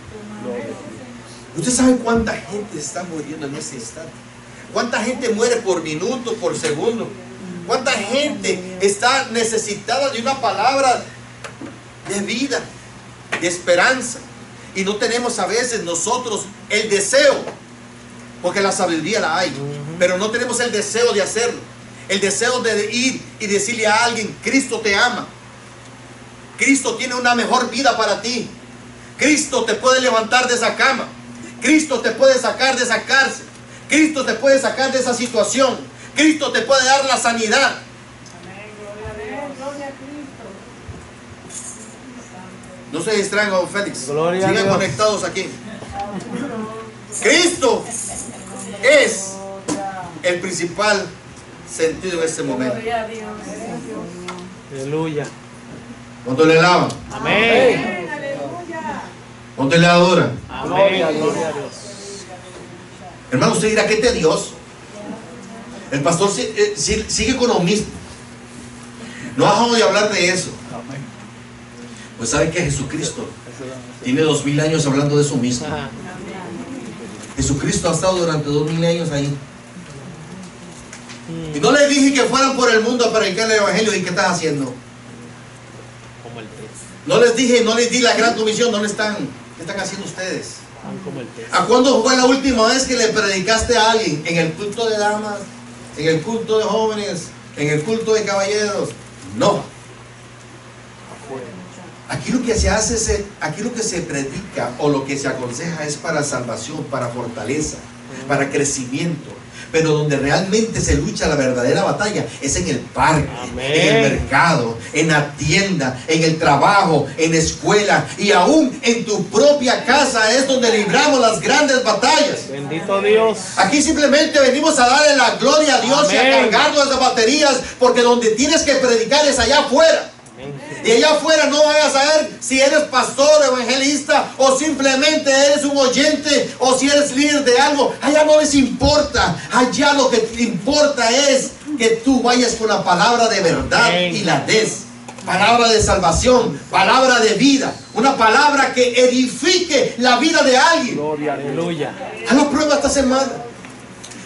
¿Usted sabe cuánta gente está muriendo en ese instante? ¿Cuánta gente muere por minuto, por segundo? ¿Cuánta gente está necesitada de una palabra de vida, de esperanza? Y no tenemos a veces nosotros el deseo, porque la sabiduría la hay, pero no tenemos el deseo de hacerlo. El deseo de ir y decirle a alguien, Cristo te ama. Cristo tiene una mejor vida para ti. Cristo te puede levantar de esa cama. Cristo te puede sacar de esa cárcel. Cristo te puede sacar de esa situación. Cristo te puede dar la sanidad. No se distraigan, don Félix. Sigan conectados aquí. Cristo es el principal sentido en este momento.
Aleluya.
¿Cuánto le alaban?
Amén.
¿Cuánto le adoran?
Amén. Gloria a Dios.
Hermano, usted dirá, ¿qué te Dios? El pastor sigue con lo mismo. No bajamos de hablar de eso. Pues sabe que Jesucristo tiene 2000 años hablando de eso mismo. Jesucristo ha estado durante 2000 años ahí. Y no les dije que fueran por el mundo a predicar el evangelio. ¿Y qué estás haciendo?
Como el pez.
No les dije, no les di la gran comisión. ¿Dónde están? ¿Qué están haciendo ustedes?
Como el pez.
¿A cuándo fue la última vez que le predicaste a alguien? ¿En el culto de damas? ¿En el culto de jóvenes? ¿En el culto de caballeros? No. Aquí lo que se hace, aquí lo que se predica o lo que se aconseja es para salvación, para fortaleza, para crecimiento. Pero donde realmente se lucha la verdadera batalla es en el parque,
Amén.
en el mercado, en la tienda, en el trabajo, en la escuela y aún en tu propia casa es donde libramos las grandes batallas.
Bendito Dios.
Aquí simplemente venimos a darle la gloria a Dios. Amén. Y a cargarnos de baterías, porque donde tienes que predicar es allá afuera. Y allá afuera no van a saber si eres pastor, evangelista o simplemente eres un oyente o si eres líder de algo. Allá no les importa. Allá lo que te importa es que tú vayas con la palabra de verdad y la des. Palabra de salvación, palabra de vida, una palabra que edifique la vida de alguien.
Gloria, aleluya.
A la prueba esta semana.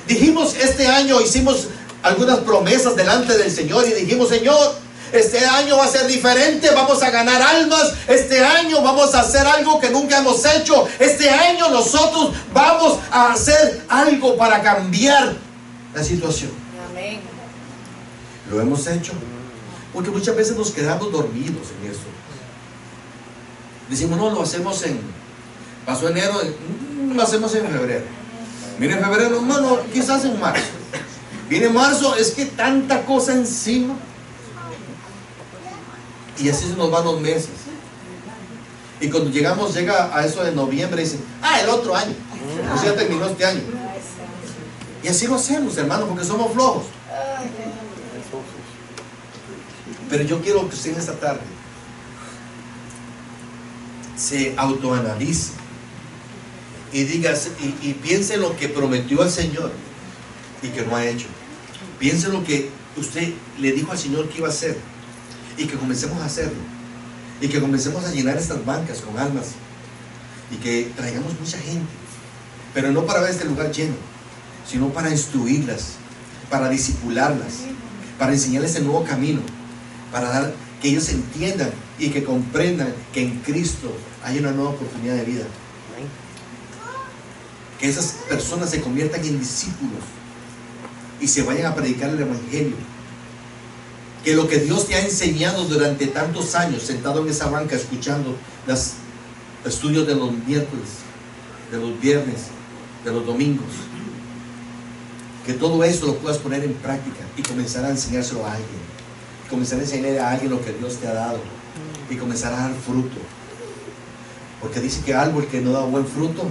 Dijimos este año, hicimos algunas promesas delante del Señor y dijimos, Señor, este año va a ser diferente, vamos a ganar almas, este año vamos a hacer algo que nunca hemos hecho, este año nosotros vamos a hacer algo para cambiar la situación.
Amén.
Lo hemos hecho, porque muchas veces nos quedamos dormidos en eso. Decimos, no, lo hacemos pasó enero, lo hacemos en febrero. Viene febrero, no, quizás en marzo. Viene marzo, es que tanta cosa encima. Y así se nos van los meses. Y cuando llega a eso de noviembre, dicen, el otro año. Pues ya terminó este año. Y así lo hacemos, hermano, porque somos flojos. Pero yo quiero que usted en esta tarde se autoanalice y diga, y piense en lo que prometió al Señor y que no ha hecho. Piense en lo que usted le dijo al Señor que iba a hacer. Y que comencemos a hacerlo. Y que comencemos a llenar estas bancas con almas. Y que traigamos mucha gente. Pero no para ver este lugar lleno, sino para instruirlas, para discipularlas, para enseñarles el nuevo camino, para dar que ellos entiendan y que comprendan que en Cristo hay una nueva oportunidad de vida. Que esas personas se conviertan en discípulos y se vayan a predicar el evangelio. Que lo que Dios te ha enseñado durante tantos años, sentado en esa banca, escuchando los estudios de los miércoles, de los viernes, de los domingos, que todo eso lo puedas poner en práctica y comenzar a enseñárselo a alguien. Comenzar a enseñarle a alguien lo que Dios te ha dado y comenzar a dar fruto. Porque dice que árbol que no da buen fruto,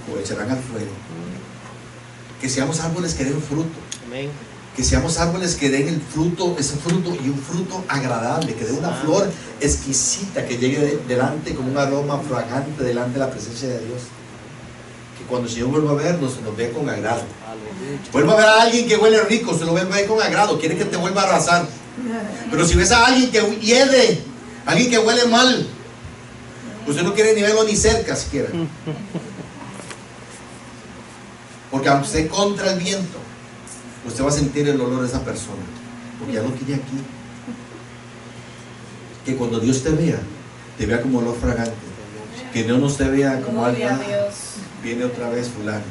lo echarán al fuego. Que seamos árboles que den fruto.
Amén.
Que seamos árboles que den el fruto, ese fruto y un fruto agradable, que dé una flor exquisita, que llegue delante con un aroma fragante delante de la presencia de Dios. Que cuando el Señor vuelva a vernos, se nos vea con agrado. Vuelva a ver a alguien que huele rico, se lo vuelva a ver con agrado, quiere que te vuelva a abrazar. Pero si ves a alguien que hiede, alguien que huele mal, usted no quiere ni verlo ni cerca siquiera. Porque aunque esté contra el viento, usted va a sentir el olor de esa persona, porque ya no quiere aquí. Que cuando Dios te vea como olor fragante. Que Dios no te vea como alguien, viene otra vez fulano.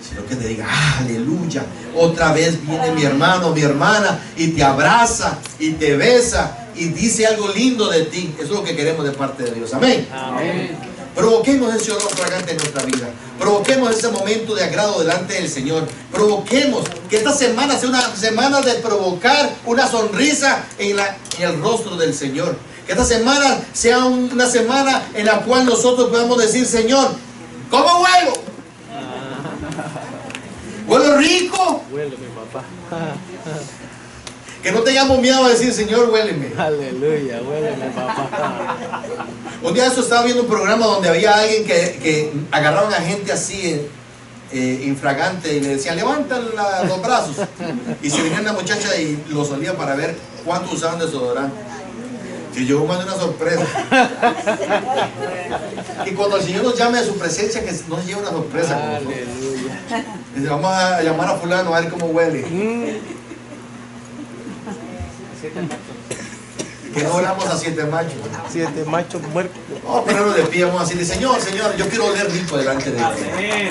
sino que te diga, aleluya, otra vez viene mi hermano, mi hermana, y te abraza, y te besa, y dice algo lindo de ti. Eso es lo que queremos de parte de Dios. Amén.
Amén.
Provoquemos ese olor fragante en nuestra vida. Provoquemos ese momento de agrado delante del Señor. Provoquemos que esta semana sea una semana de provocar una sonrisa en el rostro del Señor. Que esta semana sea una semana en la cual nosotros podamos decir, Señor, ¿cómo huelo? ¿Huelo rico?
Huele mi papá.
Que no tengamos miedo a decir, Señor, huéleme.
Aleluya, huele mi papá.
Un día eso estaba viendo un programa donde había alguien que agarraban a gente así infragante y le decían, levantan los brazos. Y se venía una muchacha y lo solía para ver cuánto usaban desodorante. Y llegó más de una sorpresa. Y cuando el Señor nos llame a su presencia, que nos lleve una sorpresa.
Aleluya.
Dice, vamos a llamar a fulano a ver cómo huele. Que no oramos a 7 machos.
7 machos muertos.
Vamos a ponernos de pie, vamos a decirle, Señor, Señor, yo quiero oler rico delante de ti.
Amén.